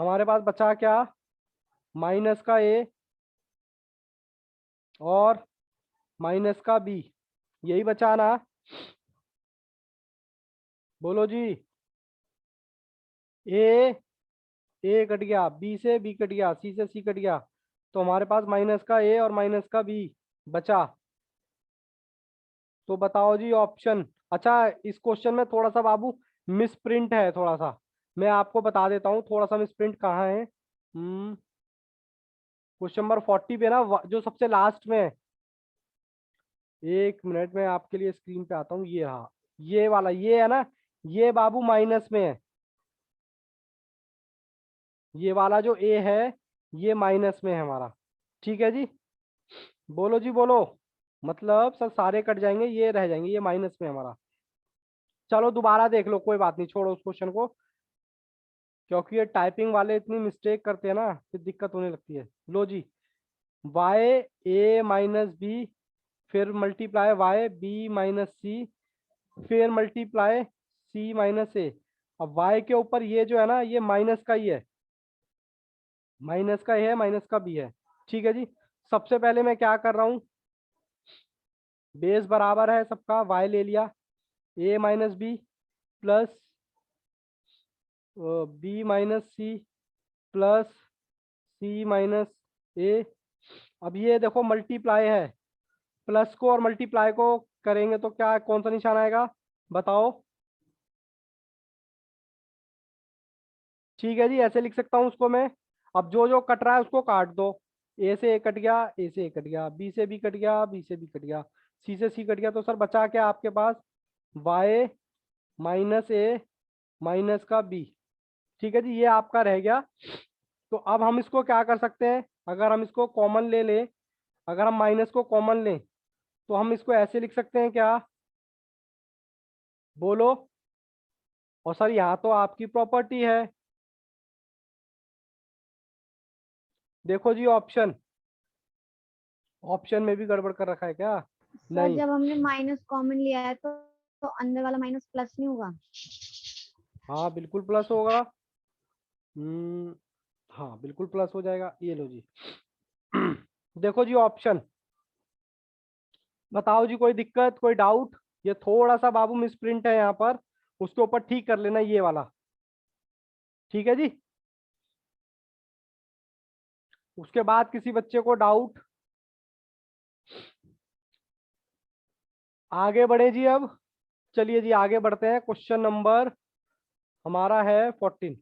हमारे पास बचा क्या? माइनस का ए और माइनस का बी, यही बचा ना? बोलो जी। ए कट गया, बी से बी कट गया, सी से सी कट गया, तो हमारे पास माइनस का ए और माइनस का बी बचा। तो बताओ जी ऑप्शन। अच्छा, इस क्वेश्चन में थोड़ा सा बाबू मिस प्रिंट है थोड़ा सा, मैं आपको बता देता हूँ थोड़ा सा मिस प्रिंट कहाँ है। क्वेश्चन नंबर 40 पे ना जो सबसे लास्ट में है। एक मिनट में आपके लिए स्क्रीन पे आता हूँ। ये हाँ, ये वाला ये है ना, ये बाबू माइनस में है। ये वाला जो ए है ये माइनस में है हमारा। ठीक है जी, बोलो जी बोलो। मतलब सर सारे कट जाएंगे, ये रह जाएंगे, ये माइनस में है हमारा। चलो दोबारा देख लो, कोई बात नहीं, छोड़ो उस क्वेश्चन को, क्योंकि ये टाइपिंग वाले इतनी मिस्टेक करते हैं ना, फिर दिक्कत होने लगती है। लो जी, वाई ए माइनस बी, फिर मल्टीप्लाई वाई बी माइनस सी, फिर मल्टीप्लाई सी माइनस ए। अब वाई के ऊपर ये जो है ना, ये माइनस का ही है, माइनस का है, माइनस का भी है। ठीक है जी, सबसे पहले मैं क्या कर रहा हूँ, बेस बराबर है सबका, वाई ले लिया, A minus B plus B minus C plus C minus A. अब ये देखो मल्टीप्लाई है, प्लस को और मल्टीप्लाई को करेंगे तो क्या कौन सा निशान आएगा बताओ? ठीक है जी, ऐसे लिख सकता हूँ उसको मैं। अब जो जो कट रहा है उसको काट दो। ए से ए कट गया, ए से ए कट गया, बी से बी कट गया, बी से बी कट गया, सी से सी कट गया। तो सर बचा क्या आपके पास? वाई माइनस ए माइनस का बी। ठीक है जी, ये आपका रह गया। तो अब हम इसको क्या कर सकते हैं, अगर हम इसको कॉमन ले लें, अगर हम माइनस को कॉमन लें तो हम इसको ऐसे लिख सकते हैं क्या? बोलो, और सर यहाँ तो आपकी प्रॉपर्टी है। देखो जी ऑप्शन, ऑप्शन में भी गड़बड़ कर रखा है क्या? सर नहीं, जब हमने माइनस कॉमन लिया है तो अंदर वाला माइनस प्लस नहीं होगा? हाँ बिल्कुल प्लस होगा। हम्म, हाँ बिल्कुल प्लस हो जाएगा। ये लो जी। देखो जी ऑप्शन, बताओ जी कोई दिक्कत, कोई डाउट? ये थोड़ा सा बाबू मिसप्रिंट है यहाँ पर, उसके ऊपर ठीक कर लेना ये वाला। ठीक है जी। उसके बाद किसी बच्चे को डाउट? आगे बढ़े जी अब। चलिए जी आगे बढ़ते हैं। क्वेश्चन नंबर हमारा है 14।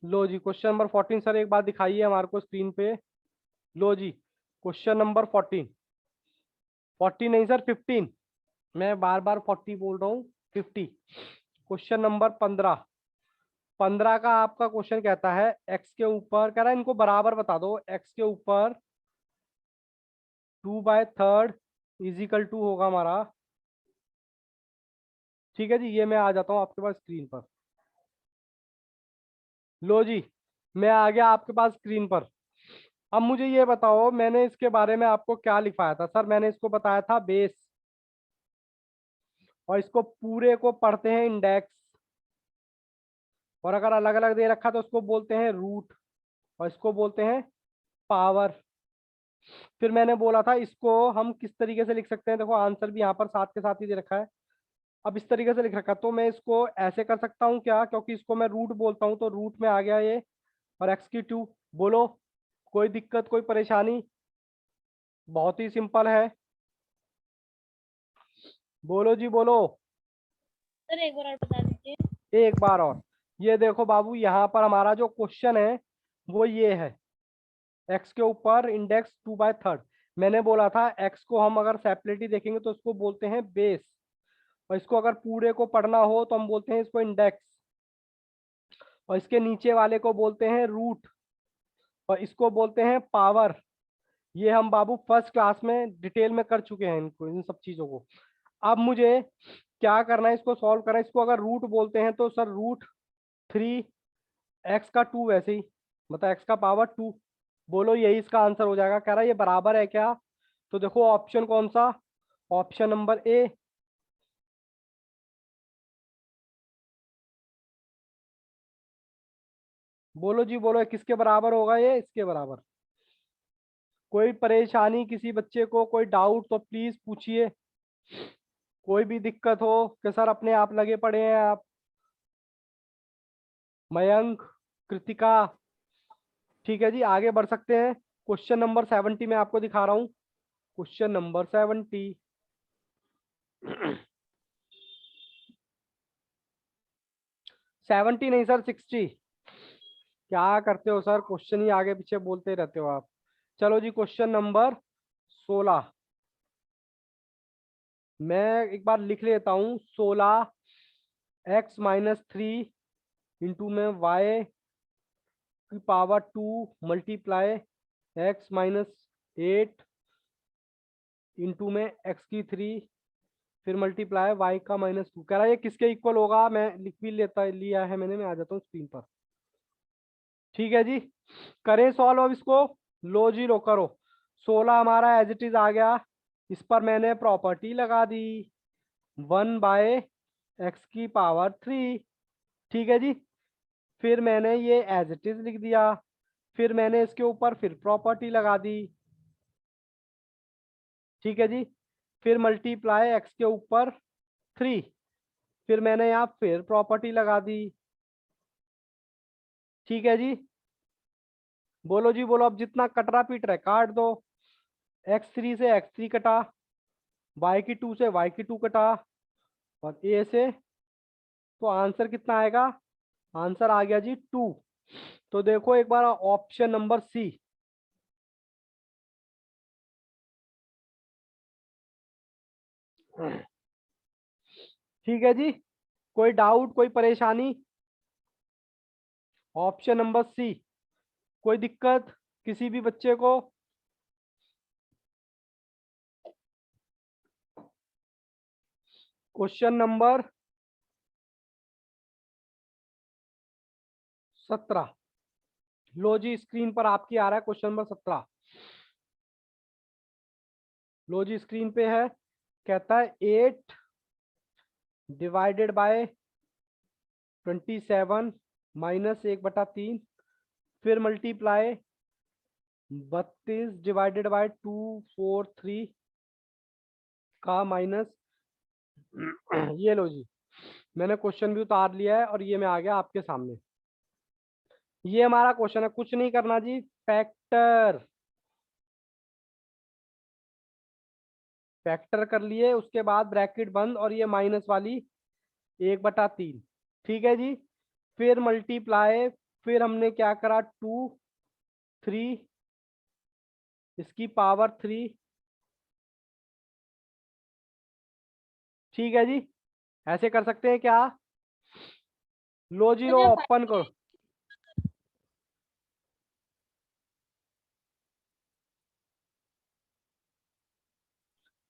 लो जी क्वेश्चन नंबर 14 सर एक बार दिखाइए हमारे को स्क्रीन पे। लो जी क्वेश्चन नंबर 14, 14 नहीं सर 15, मैं बार बार 40 बोल रहा हूँ, 50। क्वेश्चन नंबर 15, 15 का आपका क्वेश्चन कहता है एक्स के ऊपर, कह रहा है इनको बराबर बता दो। एक्स के ऊपर 2/3 इजिकल टू होगा हमारा। ठीक है जी, ये मैं आ जाता हूँ आपके पास स्क्रीन पर। लो जी मैं आ गया आपके पास स्क्रीन पर। अब मुझे ये बताओ मैंने इसके बारे में आपको क्या लिखवाया था? सर मैंने इसको बताया था बेस, और इसको पूरे को पढ़ते हैं इंडेक्स, और अगर अलग अलग दे रखा तो उसको बोलते हैं रूट, और इसको बोलते हैं पावर। फिर मैंने बोला था इसको हम किस तरीके से लिख सकते हैं, देखो आंसर भी यहाँ पर साथ के साथ ही दे रखा है। अब इस तरीके से लिख रखा है, तो मैं इसको ऐसे कर सकता हूँ क्या? क्योंकि इसको मैं रूट बोलता हूँ तो रूट में आ गया ये, और एक्स की 2। बोलो कोई दिक्कत, कोई परेशानी? बहुत ही सिंपल है, बोलो जी बोलो। सर एक बार और बता दीजिए। एक बार और। ये देखो बाबू यहाँ पर हमारा जो क्वेश्चन है वो ये है, एक्स के ऊपर इंडेक्स 2/3। मैंने बोला था एक्स को हम अगर सेपरेटली देखेंगे तो उसको बोलते हैं बेस, और इसको अगर पूरे को पढ़ना हो तो हम बोलते हैं इसको इंडेक्स, और इसके नीचे वाले को बोलते हैं रूट, और इसको बोलते हैं पावर। ये हम बाबू फर्स्ट क्लास में डिटेल में कर चुके हैं इनको, इन सब चीजों को। अब मुझे क्या करना है, इसको सॉल्व करना है। इसको अगर रूट बोलते हैं तो सर रूट 3 एक्स का 2, वैसे ही मतलब एक्स का पावर 2। बोलो यही इसका आंसर हो जाएगा। कह रहा है ये बराबर है क्या? तो देखो ऑप्शन कौन सा, ऑप्शन नंबर ए। बोलो जी बोलो, किसके बराबर होगा? ये इसके बराबर। कोई परेशानी किसी बच्चे को, कोई डाउट तो प्लीज पूछिए। कोई भी दिक्कत हो कि सर अपने आप लगे पड़े हैं आप? मयंक, कृतिका, ठीक है जी आगे बढ़ सकते हैं। क्वेश्चन नंबर 70 में आपको दिखा रहा हूँ। Question number 70। 70 नहीं सर 60। क्या करते हो सर, क्वेश्चन ही आगे पीछे बोलते रहते हो आप। चलो जी क्वेश्चन नंबर 16, मैं एक बार लिख लेता हूँ। 16x-3 इंटू में y⁻² मल्टीप्लाई x-8 इंटू में x3 फिर मल्टीप्लाई y का-2। कह रहा है ये किसके इक्वल होगा? मैं लिख भी लिया है मैंने, मैं आ जाता हूँ स्क्रीन पर। ठीक है जी, करें सॉल्व अब इसको। लो जी लो करो। 16 हमारा एज इट इज आ गया, इस पर मैंने प्रॉपर्टी लगा दी 1/x3। ठीक है जी, फिर मैंने ये एज इट इज लिख दिया, फिर मैंने इसके ऊपर फिर प्रॉपर्टी लगा दी। ठीक है जी, फिर मल्टीप्लाई एक्स के ऊपर 3, फिर मैंने यहाँ फिर प्रॉपर्टी लगा दी। ठीक है जी, बोलो जी बोलो, अब जितना कट रहा पीट रहा है काट दो। x3 से x3 कटा, y2 से y2 कटा, और a से, तो आंसर कितना आएगा? आंसर आ गया जी 2। तो देखो एक बार ऑप्शन नंबर सी। ठीक है जी, कोई डाउट, कोई परेशानी? ऑप्शन नंबर सी, कोई दिक्कत किसी भी बच्चे को? Question number 17। लो जी, स्क्रीन पर आपकी आ रहा है क्वेश्चन नंबर 17। लो जी, स्क्रीन पे है, कहता है 8 डिवाइडेड बाय 27 माइनस 1/3, फिर मल्टीप्लाई 32 डिवाइडेड बाय 243 का माइनस। ये लो जी, मैंने क्वेश्चन भी उतार लिया है और ये मैं आ गया आपके सामने। ये हमारा क्वेश्चन है, कुछ नहीं करना जी, फैक्टर फैक्टर कर लिए, उसके बाद ब्रैकेट बंद और ये माइनस वाली 1/3। ठीक है जी, फिर मल्टीप्लाई, फिर हमने क्या करा 2 3 इसकी पावर 3। ठीक है जी, ऐसे कर सकते हैं क्या? लो जी, लो ओपन करो।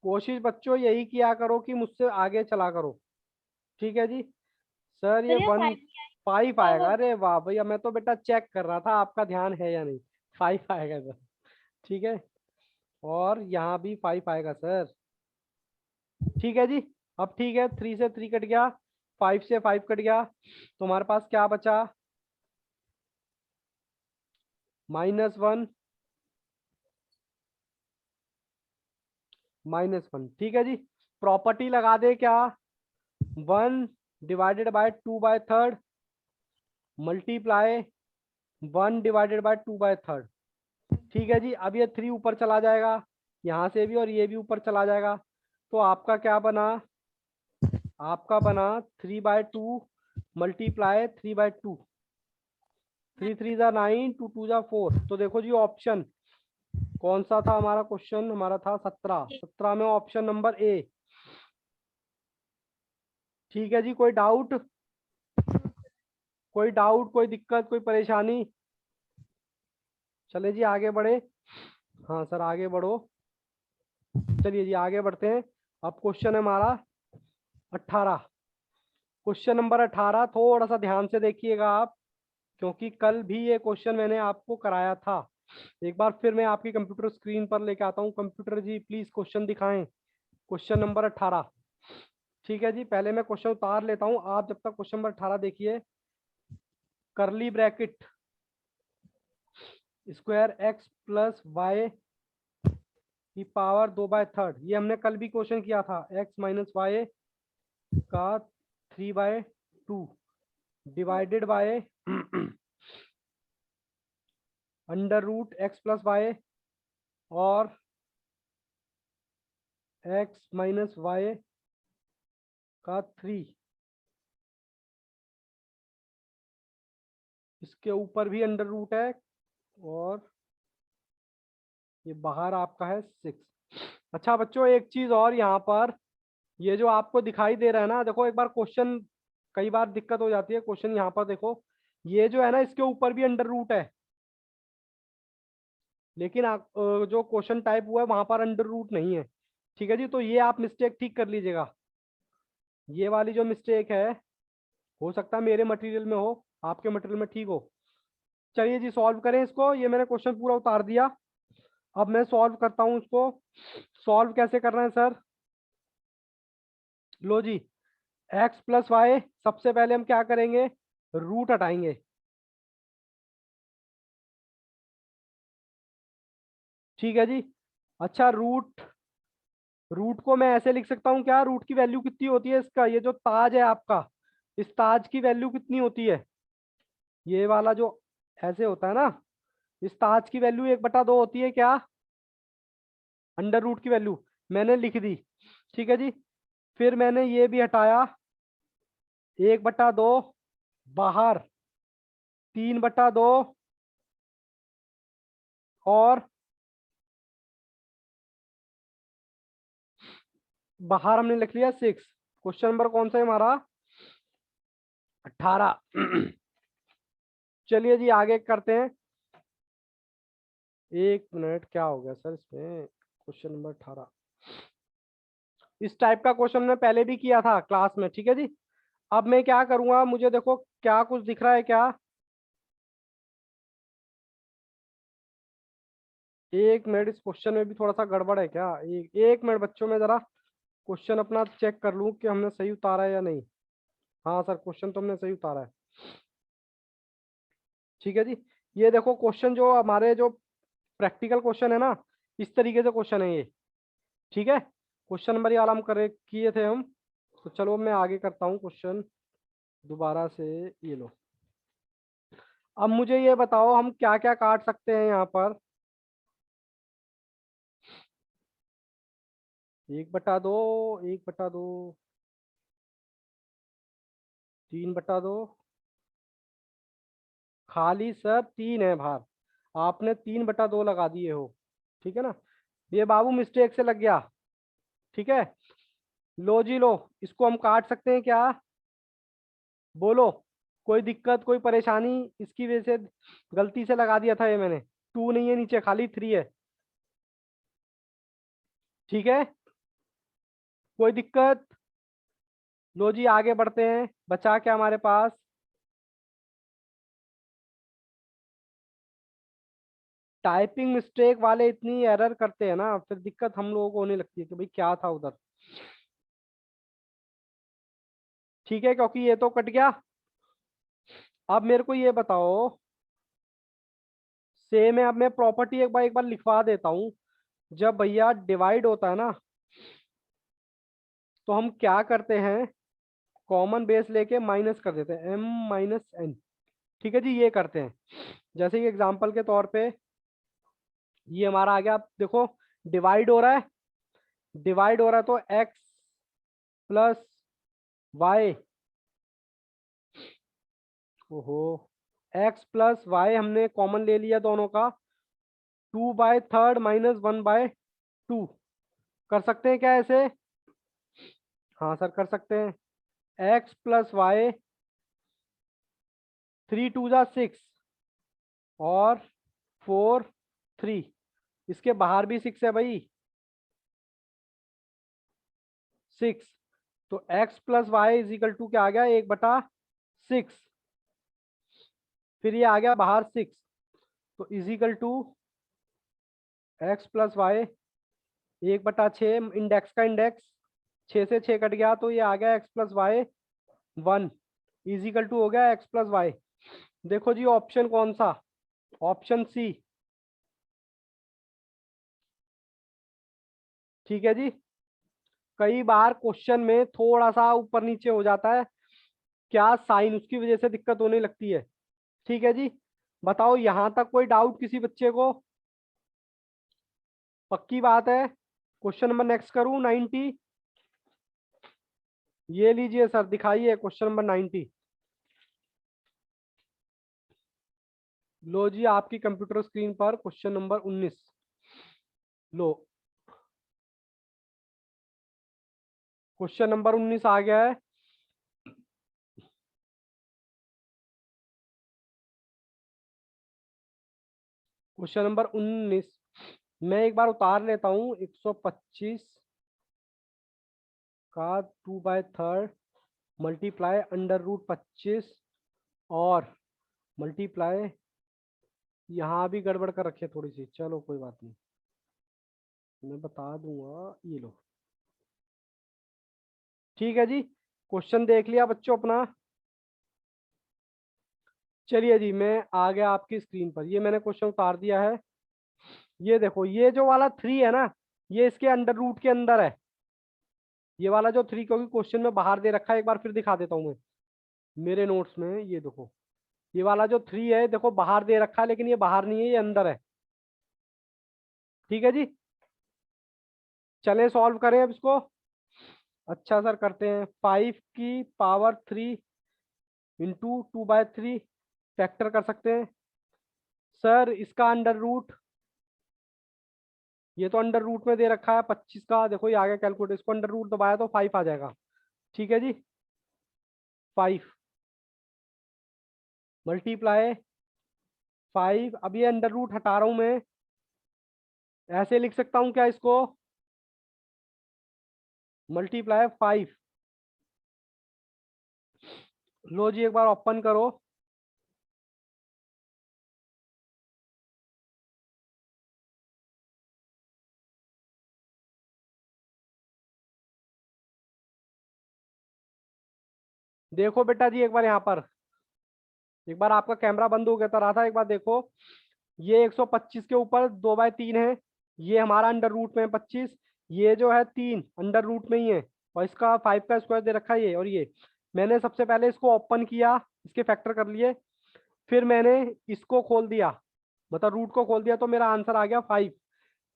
कोशिश बच्चों यही किया करो कि मुझसे आगे चला करो। ठीक है जी। सर ये 1 5 आएगा। अरे वाह भैया, मैं तो बेटा चेक कर रहा था आपका ध्यान है या नहीं। 5 आएगा सर। ठीक है, और यहाँ भी 5 आएगा सर। ठीक है जी। अब ठीक है, 3 से 3 कट गया, 5 से 5 कट गया, तो हमारे पास क्या बचा? -1 -1। ठीक है जी, प्रॉपर्टी लगा दे क्या? 1 divided by 2/3 multiply 1 divided by 2/3। ठीक है जी, अब ये 3 ऊपर चला जाएगा, यहाँ से भी, और ये भी ऊपर चला जाएगा, तो आपका क्या बना? आपका बना 3/2 मल्टीप्लाई 3/2। 3 3 जा 9, 2 2 जा 4। तो देखो जी, ऑप्शन कौन सा था हमारा? क्वेश्चन हमारा था 17 में ऑप्शन नंबर ए। ठीक है जी, कोई डाउट, कोई डाउट, कोई दिक्कत, कोई परेशानी? चले जी आगे बढ़े। हाँ सर, आगे बढ़ो। चलिए जी, आगे बढ़ते हैं। अब क्वेश्चन है हमारा 18। क्वेश्चन नंबर 18 थोड़ा सा ध्यान से देखिएगा आप, क्योंकि कल भी ये क्वेश्चन मैंने आपको कराया था। एक बार फिर मैं आपकी कंप्यूटर स्क्रीन पर लेके आता हूँ। कंप्यूटर जी प्लीज क्वेश्चन दिखाएं, क्वेश्चन नंबर 18। ठीक है जी, पहले मैं क्वेश्चन उतार लेता हूँ, आप जब तक क्वेश्चन नंबर 18 देखिए। Curly bracket square x plus y की पावर 2/3, ये हमने कल भी क्वेश्चन किया था। x माइनस वाई का 3/2 divided by under root x plus y और x माइनस वाई का 3। इसके ऊपर भी अंडर रूट है, और ये बाहर आपका है 6। अच्छा बच्चों, एक चीज और यहाँ पर, ये जो आपको दिखाई दे रहा है ना, देखो एक बार क्वेश्चन, कई बार दिक्कत हो जाती है। क्वेश्चन यहाँ पर देखो, ये जो है ना, इसके ऊपर भी अंडर रूट है, लेकिन जो क्वेश्चन टाइप हुआ है वहां पर अंडर रूट नहीं है। ठीक है जी, तो ये आप मिस्टेक ठीक कर लीजिएगा। ये वाली जो मिस्टेक है, हो सकता है मेरे मटेरियल में हो, आपके मटेरियल में ठीक हो। चलिए जी, सॉल्व करें इसको। ये मैंने क्वेश्चन पूरा उतार दिया, अब मैं सॉल्व करता हूँ उसको। सॉल्व कैसे करना है सर? लो जी, x प्लस वाई, सबसे पहले हम क्या करेंगे? रूट हटाएंगे। ठीक है जी। अच्छा, रूट रूट को मैं ऐसे लिख सकता हूँ क्या? रूट की वैल्यू कितनी होती है इसका? ये जो ताज है आपका, इस ताज की वैल्यू कितनी होती है? ये वाला जो ऐसे होता है ना, इस ताज की वैल्यू 1/2 होती है क्या? अंडर रूट की वैल्यू मैंने लिख दी। ठीक है जी, फिर मैंने ये भी हटाया, 1/2 बाहर, 3/2 और बाहर हमने लिख लिया 6। क्वेश्चन नंबर कौन सा है हमारा? 18। चलिए जी, आगे करते हैं। एक मिनट, क्या हो गया सर इसमें? क्वेश्चन नंबर 18, इस टाइप का क्वेश्चन मैं पहले भी किया था क्लास में, ठीक है जी। अब मैं क्या करूंगा, मुझे देखो क्या कुछ दिख रहा है क्या, एक मिनट, इस क्वेश्चन में भी थोड़ा सा गड़बड़ है क्या, एक मिनट बच्चों, में जरा क्वेश्चन अपना चेक कर लूं कि हमने सही उतारा है या नहीं। हाँ सर, क्वेश्चन तो हमने सही उतारा है, ठीक है जी। ये देखो क्वेश्चन जो हमारे जो प्रैक्टिकल क्वेश्चन है ना, इस तरीके से क्वेश्चन है ये, ठीक है। क्वेश्चन नंबर ये वाला हम करे किए थे हम। तो चलो मैं आगे करता हूँ क्वेश्चन दोबारा से, ये लो। अब मुझे ये बताओ हम क्या क्या काट सकते हैं यहाँ पर। 1/2, 1/2, 3/2, खाली सर 3 है बाहर, आपने 3/2 लगा दिए हो, ठीक है ना। ये बाबू मिस्टेक से लग गया, ठीक है। लो जी लो, इसको हम काट सकते हैं क्या, बोलो। कोई दिक्कत कोई परेशानी, इसकी वजह से गलती से लगा दिया था ये मैंने। 2 नहीं है नीचे, खाली 3 है, ठीक है। कोई दिक्कत। लो जी आगे बढ़ते हैं, बचा क्या हमारे पास। टाइपिंग मिस्टेक वाले इतनी एरर करते हैं ना, फिर दिक्कत हम लोगों को होने लगती है कि भाई क्या था उधर, ठीक है, क्योंकि ये तो कट गया। अब मेरे को ये बताओ, सेम है, अब मैं प्रॉपर्टी एक बार लिखवा देता हूँ। जब भैया डिवाइड होता है ना, तो हम क्या करते हैं, कॉमन बेस लेके माइनस कर देते हैं, m-n, ठीक है जी, ये करते हैं। जैसे कि एग्जांपल के तौर पे ये हमारा आ गया, आप देखो डिवाइड हो रहा है, डिवाइड हो रहा है तो x प्लस वाई, ओहो, x प्लस वाई हमने कॉमन ले लिया दोनों का, 2/3 माइनस 1/2, कर सकते हैं क्या ऐसे। हाँ सर कर सकते हैं। x प्लस वाई, 3 2 जा 6 और 4 3, इसके बाहर भी 6 है भाई, 6। तो x plus y is equal to क्या आ गया, 1/6, फिर ये आ गया बाहर 6, तो is equal to x plus y 1/6, index का इंडेक्स 6 से 6 कट गया, तो ये आ गया x plus y 1 is equal to हो गया x प्लस वाई। देखो जी ऑप्शन कौन सा, ऑप्शन सी, ठीक है जी। कई बार क्वेश्चन में थोड़ा सा ऊपर नीचे हो जाता है, क्या साइन, उसकी वजह से दिक्कत होने लगती है, ठीक है जी। बताओ यहां तक कोई डाउट किसी बच्चे को, पक्की बात है। क्वेश्चन नंबर नेक्स्ट करूं 90, ये लीजिए सर, दिखाइए क्वेश्चन नंबर 90। लो जी आपकी कंप्यूटर स्क्रीन पर क्वेश्चन नंबर 19, लो क्वेश्चन नंबर 19 आ गया है। क्वेश्चन नंबर 19 मैं एक बार उतार लेता हूँ, 125 का 2/3 मल्टीप्लाई √25 और मल्टीप्लाई, यहाँ भी गड़बड़ कर रखी है थोड़ी सी, चलो कोई बात नहीं, मैं बता दूंगा, ये लो, ठीक है जी। क्वेश्चन देख लिया बच्चों अपना। चलिए जी मैं आ गया आपकी स्क्रीन पर, ये मैंने क्वेश्चन उतार दिया है। ये देखो ये जो वाला 3 है ना, ये इसके अंडर रूट के अंदर है, ये वाला जो 3, क्योंकि क्वेश्चन में बाहर दे रखा है, एक बार फिर दिखा देता हूँ मैं मेरे नोट्स में, ये देखो ये वाला जो 3 है, देखो बाहर दे रखा है, लेकिन ये बाहर नहीं है, ये अंदर है, ठीक है जी। चले सॉल्व करें अब इसको। अच्छा सर करते हैं, 5 की पावर 3 इंटू 2/3 फैक्टर कर सकते हैं सर, इसका अंडर रूट, ये तो अंडर रूट में दे रखा है 25 का, देखो ये आ गया कैलकुलेटर, इसको अंडर रूट दबाया तो 5 आ जाएगा, ठीक है जी। 5 मल्टीप्लाई 5, अब ये अंडर रूट हटा रहा हूं मैं, ऐसे लिख सकता हूँ क्या इसको, मल्टीप्लाई 5। लो जी एक बार ओपन करो। देखो बेटा जी एक बार यहाँ पर, एक बार आपका कैमरा बंद हो गया था रहा था, एक बार देखो। ये 125 के ऊपर 2/3 है, ये हमारा अंडर रूट में है 25, ये जो है 3 अंडर रूट में ही है, और इसका 5 का स्क्वायर दे रखा है ये। और ये मैंने सबसे पहले इसको ओपन किया, इसके फैक्टर कर लिए, फिर मैंने इसको खोल दिया, मतलब रूट को खोल दिया, तो मेरा आंसर आ गया 5।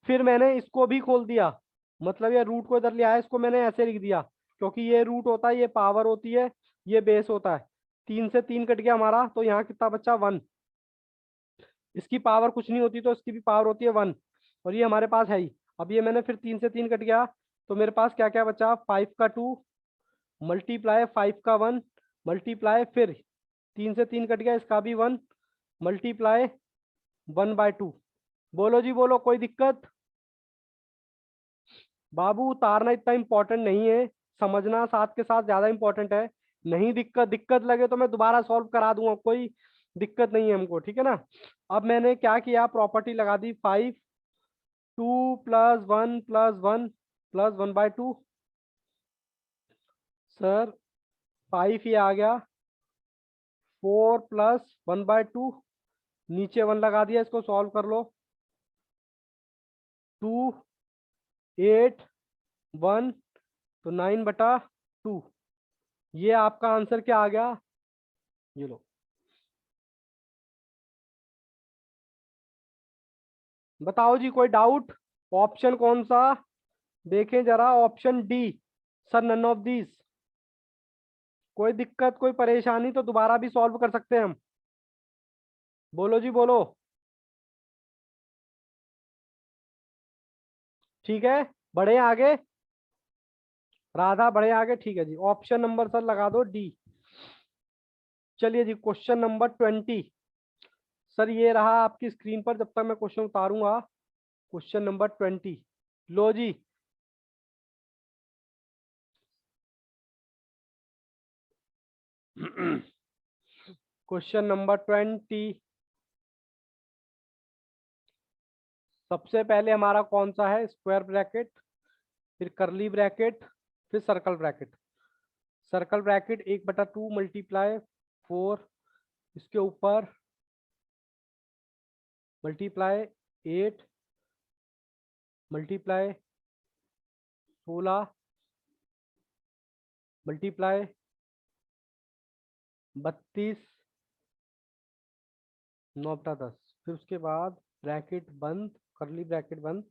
फिर मैंने इसको भी खोल दिया, मतलब ये रूट को इधर ले आया, इसको मैंने ऐसे लिख दिया, क्योंकि ये रूट होता है, ये पावर होती है, ये बेस होता है। 3 से 3 कट गया हमारा, तो यहाँ कितना बचा 1। इसकी पावर कुछ नहीं होती, तो इसकी भी पावर होती है 1, और ये हमारे पास है ही। अब ये मैंने फिर 3 से 3 कट गया, तो मेरे पास क्या क्या बचा, 5 का 2 मल्टीप्लाई 5 का 1 मल्टीप्लाई, फिर 3 से 3 कट गया, इसका भी 1 मल्टीप्लाई 1/2। बोलो जी बोलो, कोई दिक्कत? बाबू उतारना इतना इम्पोर्टेंट नहीं है, समझना साथ के साथ ज्यादा इम्पोर्टेंट है। नहीं दिक्कत, दिक्कत लगे तो मैं दोबारा सॉल्व करा दूंगा, कोई दिक्कत नहीं है हमको, ठीक है ना। अब मैंने क्या किया, प्रॉपर्टी लगा दी, 5 2 + 1 + 1 + 1/2। सर 5 ये आ गया, 4 + 1/2, नीचे 1 लगा दिया, इसको सॉल्व कर लो। 2 8 1, तो 9/2। ये आपका आंसर क्या आ गया, ये लो। बताओ जी कोई डाउट? ऑप्शन कौन सा, देखें जरा, option D, sir none of these. कोई दिक्कत कोई परेशानी तो दोबारा भी सॉल्व कर सकते हैं हम। बोलो जी बोलो। ठीक है, बढ़े आगे, राधा बढ़े आगे, ठीक है जी। ऑप्शन नंबर सर लगा दो डी। चलिए जी, क्वेश्चन नंबर 20। सर ये रहा आपकी स्क्रीन पर, जब तक मैं क्वेश्चन उतारूंगा। क्वेश्चन नंबर 20, लो जी। क्वेश्चन नंबर 20, सबसे पहले हमारा कौन सा है, स्क्वायर ब्रैकेट, फिर करली ब्रैकेट, फिर circle bracket. Circle bracket 1/2 multiply 4, इसके ऊपर मल्टीप्लाई 8 मल्टीप्लाई 16 मल्टीप्लाई 32 9/10। फिर उसके बाद ब्रैकेट बंद, करली ब्रैकेट बंद,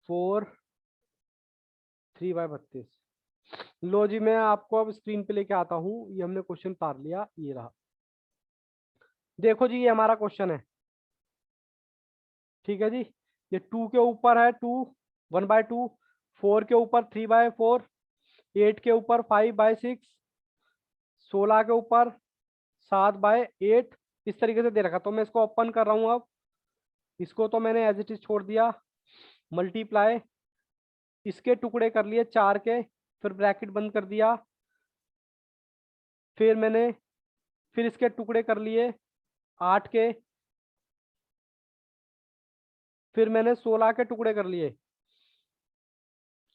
4 3/32। लो जी मैं आपको अब स्क्रीन पे लेके आता हूँ, ये हमने क्वेश्चन उतार लिया, ये रहा। देखो जी ये हमारा क्वेश्चन है, ठीक है जी। ये 2 के ऊपर है 2 1/2, 4 के ऊपर 3/4, 8 के ऊपर 5/6, 16 के ऊपर 7/8, इस तरीके से दे रखा। तो मैं इसको ओपन कर रहा हूँ अब, इसको तो मैंने एज इट इज छोड़ दिया, मल्टीप्लाई, इसके टुकड़े कर लिए 4 के, फिर ब्रैकेट बंद कर दिया, फिर मैंने फिर इसके टुकड़े कर लिए 8 के, फिर मैंने 16 के टुकड़े कर लिए।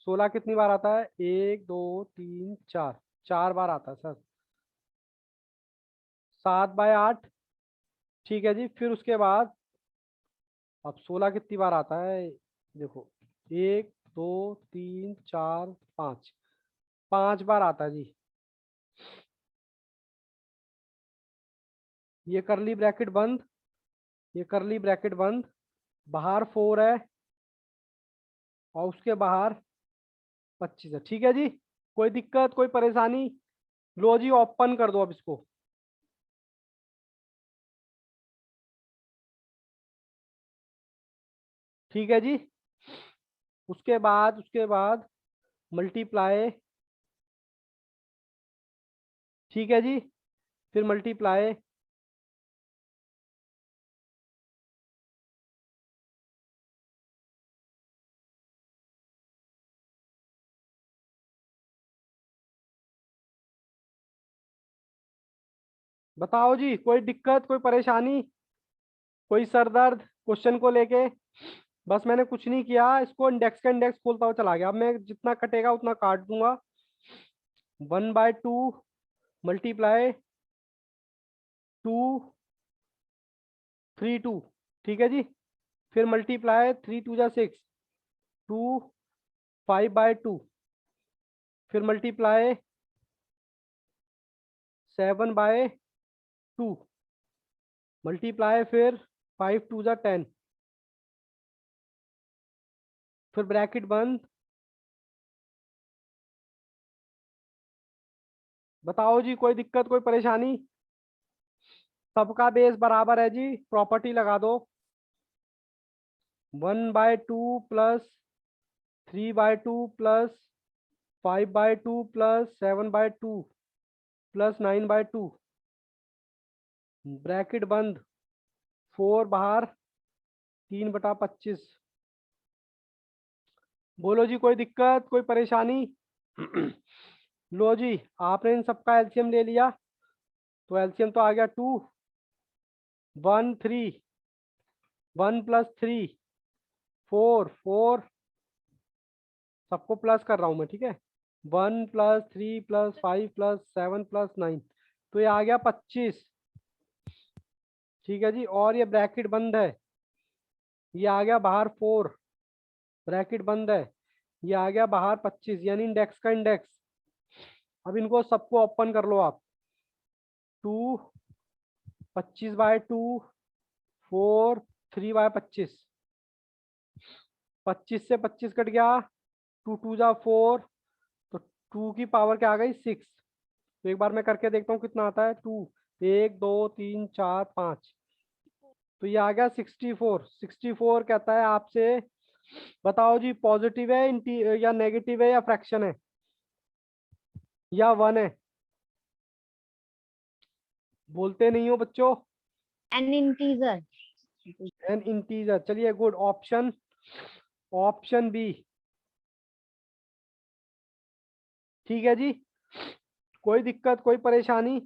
16 कितनी बार आता है, 1 2 3 4, 4 बार आता है सर, 7/8, ठीक है जी। फिर उसके बाद अब 16 कितनी बार आता है, देखो 1 2 3 4 5, 5 बार आता है जी। ये करली ब्रैकेट बंद, ये करली ब्रैकेट बंद, बाहर 4 है और उसके बाहर 25 है, ठीक है जी। कोई दिक्कत कोई परेशानी? लो जी ओपन कर दो अब इसको। ठीक है जी। उसके बाद मल्टीप्लाई, ठीक है जी, फिर मल्टीप्लाई बताओ जी, कोई दिक्कत, कोई परेशानी, कोई सर दर्द क्वेश्चन को लेके? बस मैंने कुछ नहीं किया, इसको इंडेक्स का इंडेक्स खोलता हुआ चला गया। अब मैं जितना कटेगा उतना काट दूंगा। 1/2 मल्टीप्लाई 2 3 2, ठीक है जी। फिर मल्टीप्लाई 3 2 जा 6, 2 5/2, फिर मल्टीप्लाई 7/2, मल्टीप्लाई फिर 5 2 जा 10, फिर ब्रैकेट बंद। बताओ जी, कोई दिक्कत, कोई परेशानी? सबका बेस बराबर है जी, प्रॉपर्टी लगा दो। 1/2 plus 3/2 plus 5/2 plus 7/2 plus 9/2, bracket बंद, 4 बाहर, 3/25। बोलो जी, कोई दिक्कत, कोई परेशानी? लो जी, आपने इन सबका एलसीएम ले लिया, तो एलसीएम तो आ गया 2 1 3, 1 प्लस 3 4 4, सबको प्लस कर रहा हूँ मैं, ठीक है। 1 प्लस 3 प्लस 5 प्लस 7 प्लस 9, तो ये आ गया 25, ठीक है जी। और ये ब्रैकेट बंद है, ये आ गया बाहर 4, ब्रैकेट बंद है, ये आ गया बाहर 25, यानी इंडेक्स का इंडेक्स। अब इनको सबको ओपन कर लो आप। 2 25/2, 4 3/25, 25 से 25 कट गया, 2 2 जा 4, तो 2 की पावर क्या आ गई 6। तो एक बार मैं करके देखता हूँ कितना आता है। 2 1 2 3 4 5, तो ये आ गया 64। 64 कहता है आपसे, बताओ जी, पॉजिटिव है या नेगेटिव है या फ्रैक्शन है या 1 है? बोलते नहीं हो बच्चों। N integer. एन इंटीजर, चलिए गुड, ऑप्शन, ऑप्शन बी, ठीक है जी। कोई दिक्कत, कोई परेशानी?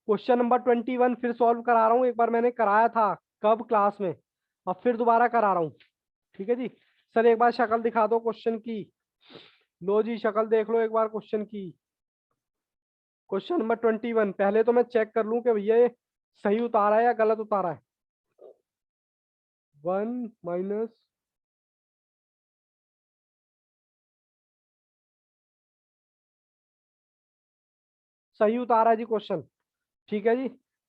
क्वेश्चन नंबर 21 फिर सॉल्व करा रहा हूँ। एक बार मैंने कराया था, कब, क्लास में। अब फिर दोबारा करा रहा हूँ, ठीक है जी। सर एक बार शक्ल दिखा दो क्वेश्चन की। लो जी, शक्ल देख लो एक बार क्वेश्चन की। क्वेश्चन नंबर 21, पहले तो मैं चेक कर लूं कि भैया ये सही उतारा है या गलत उतारा है। 1 माइनस, सही उतारा है जी क्वेश्चन, ठीक है जी।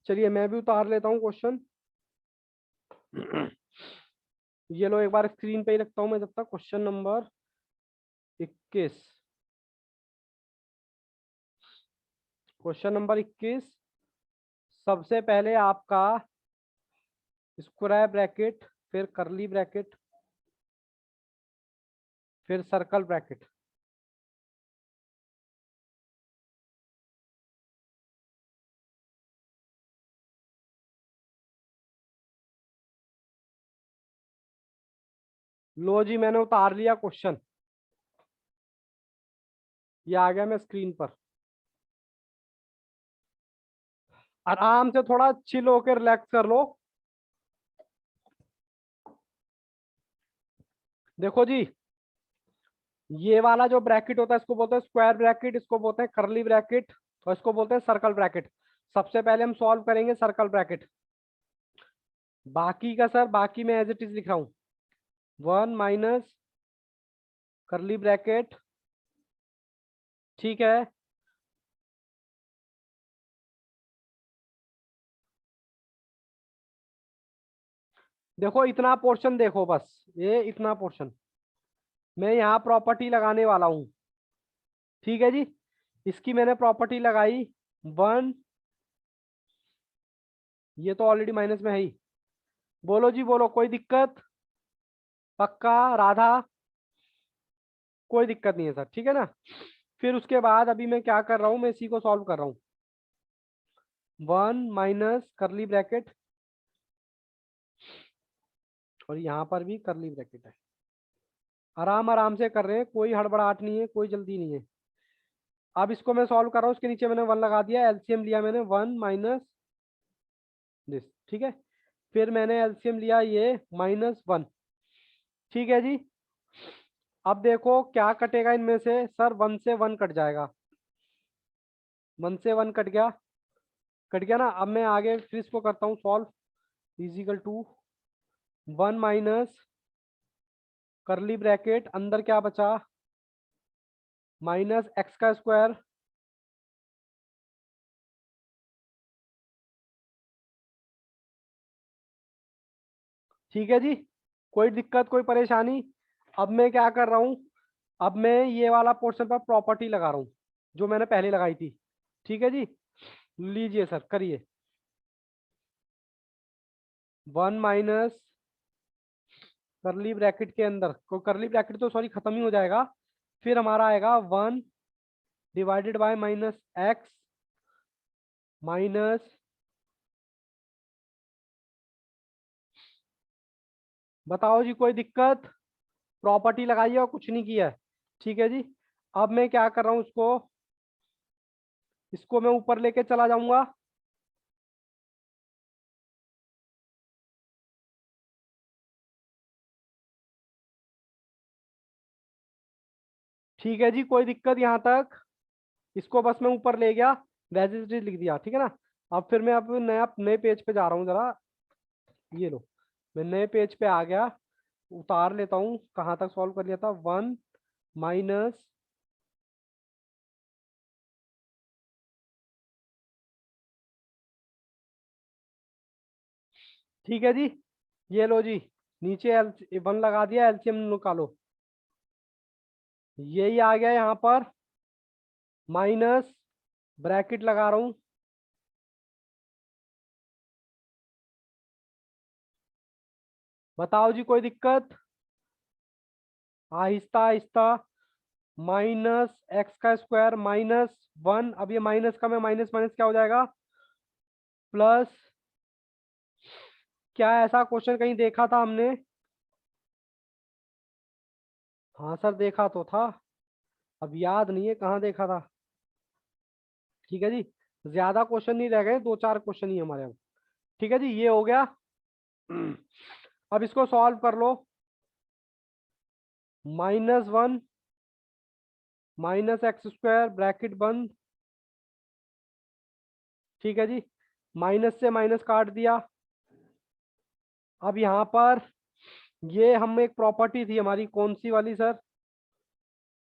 चलिए मैं भी उतार लेता हूँ क्वेश्चन। ये लो, एक बार स्क्रीन पे ही रखता हूँ मैं जब तक। क्वेश्चन नंबर 21, क्वेश्चन नंबर 21, सबसे पहले आपका स्क्वायर ब्रैकेट, फिर करली ब्रैकेट, फिर सर्कल ब्रैकेट। लो जी, मैंने उतार लिया क्वेश्चन, ये आ गया मैं स्क्रीन पर। आराम से थोड़ा चिल होकर रिलैक्स कर लो। देखो जी, ये वाला जो ब्रैकेट होता है इसको बोलते हैं स्क्वायर ब्रैकेट, इसको बोलते हैं करली ब्रैकेट, और इसको बोलते हैं सर्कल ब्रैकेट। सबसे पहले हम सॉल्व करेंगे सर्कल ब्रैकेट। बाकी का सर, बाकी मैं एज इट इज लिख रहा हूँ। 1 माइनस करली ब्रैकेट, ठीक है। देखो इतना पोर्शन देखो, बस ये इतना पोर्शन मैं यहाँ प्रॉपर्टी लगाने वाला हूँ, ठीक है जी। इसकी मैंने प्रॉपर्टी लगाई 1, ये तो ऑलरेडी माइनस में है ही। बोलो जी, बोलो, कोई दिक्कत? पक्का राधा? कोई दिक्कत नहीं है सर, ठीक है ना। फिर उसके बाद अभी मैं क्या कर रहा हूँ, मैं इसी को सॉल्व कर रहा हूँ। 1 माइनस करली ब्रैकेट, और यहाँ पर भी करली ब्रैकेट है। आराम आराम से कर रहे हैं, कोई हड़बड़ाहट नहीं है, कोई जल्दी नहीं है। अब इसको मैं सॉल्व कर रहा हूँ, उसके नीचे मैंने 1 लगा दिया, एलसीएम लिया मैंने। 1 माइनस दिस, ठीक है। फिर मैंने एलसीएम लिया ये -1, ठीक है जी। अब देखो क्या कटेगा इनमें से, सर 1 से 1 कट जाएगा, 1 से 1 कट गया, कट गया ना। अब मैं आगे फिर इसको करता हूँ solve, equal to 1 minus curly bracket, अंदर क्या बचा, माइनस एक्स का स्क्वायर, ठीक है जी। कोई दिक्कत कोई परेशानी? अब मैं क्या कर रहा हूँ, अब मैं ये वाला पोर्शन पर प्रॉपर्टी लगा रहा हूँ जो मैंने पहले लगाई थी, ठीक है जी। लीजिए सर करिए, 1 माइनस करली ब्रैकेट के अंदर को, करली ब्रैकेट तो सॉरी खत्म ही हो जाएगा, फिर हमारा आएगा 1 divided by minus x minus, बताओ जी कोई दिक्कत? प्रॉपर्टी लगाई है और कुछ नहीं किया है, ठीक है जी। अब मैं क्या कर रहा हूँ, इसको मैं ऊपर लेके चला जाऊंगा, ठीक है जी। कोई दिक्कत यहाँ तक? इसको बस मैं ऊपर ले गया, वैसे इट इज लिख दिया, ठीक है ना। अब फिर मैं अब नए पेज पे जा रहा हूँ जरा, ये लो मैं नए पेज पे आ गया, उतार लेता हूँ, कहाँ तक सॉल्व कर लिया था, 1 माइनस, ठीक है जी। ये लो जी, नीचे एल 1 लगा दिया, एलसीएम निकालो, यही आ गया यहाँ पर, माइनस ब्रैकेट लगा रहा हूँ, बताओ जी कोई दिक्कत? आहिस्ता आहिस्ता, माइनस एक्स का स्क्वायर -1, अब ये माइनस का मैं माइनस माइनस क्या हो जाएगा, प्लस, क्या ऐसा क्वेश्चन कहीं देखा था हमने? हाँ सर देखा तो था, अब याद नहीं है कहाँ देखा था, ठीक है जी। ज्यादा क्वेश्चन नहीं रह गए, 2-4 क्वेश्चन ही हमारे अब, ठीक है जी। ये हो गया। अब इसको सॉल्व कर लो, -1 माइनस एक्स स्क्वायर ब्रैकेट बंद, ठीक है जी। माइनस से माइनस काट दिया। अब यहाँ पर ये हम एक प्रॉपर्टी थी हमारी, कौन सी वाली सर,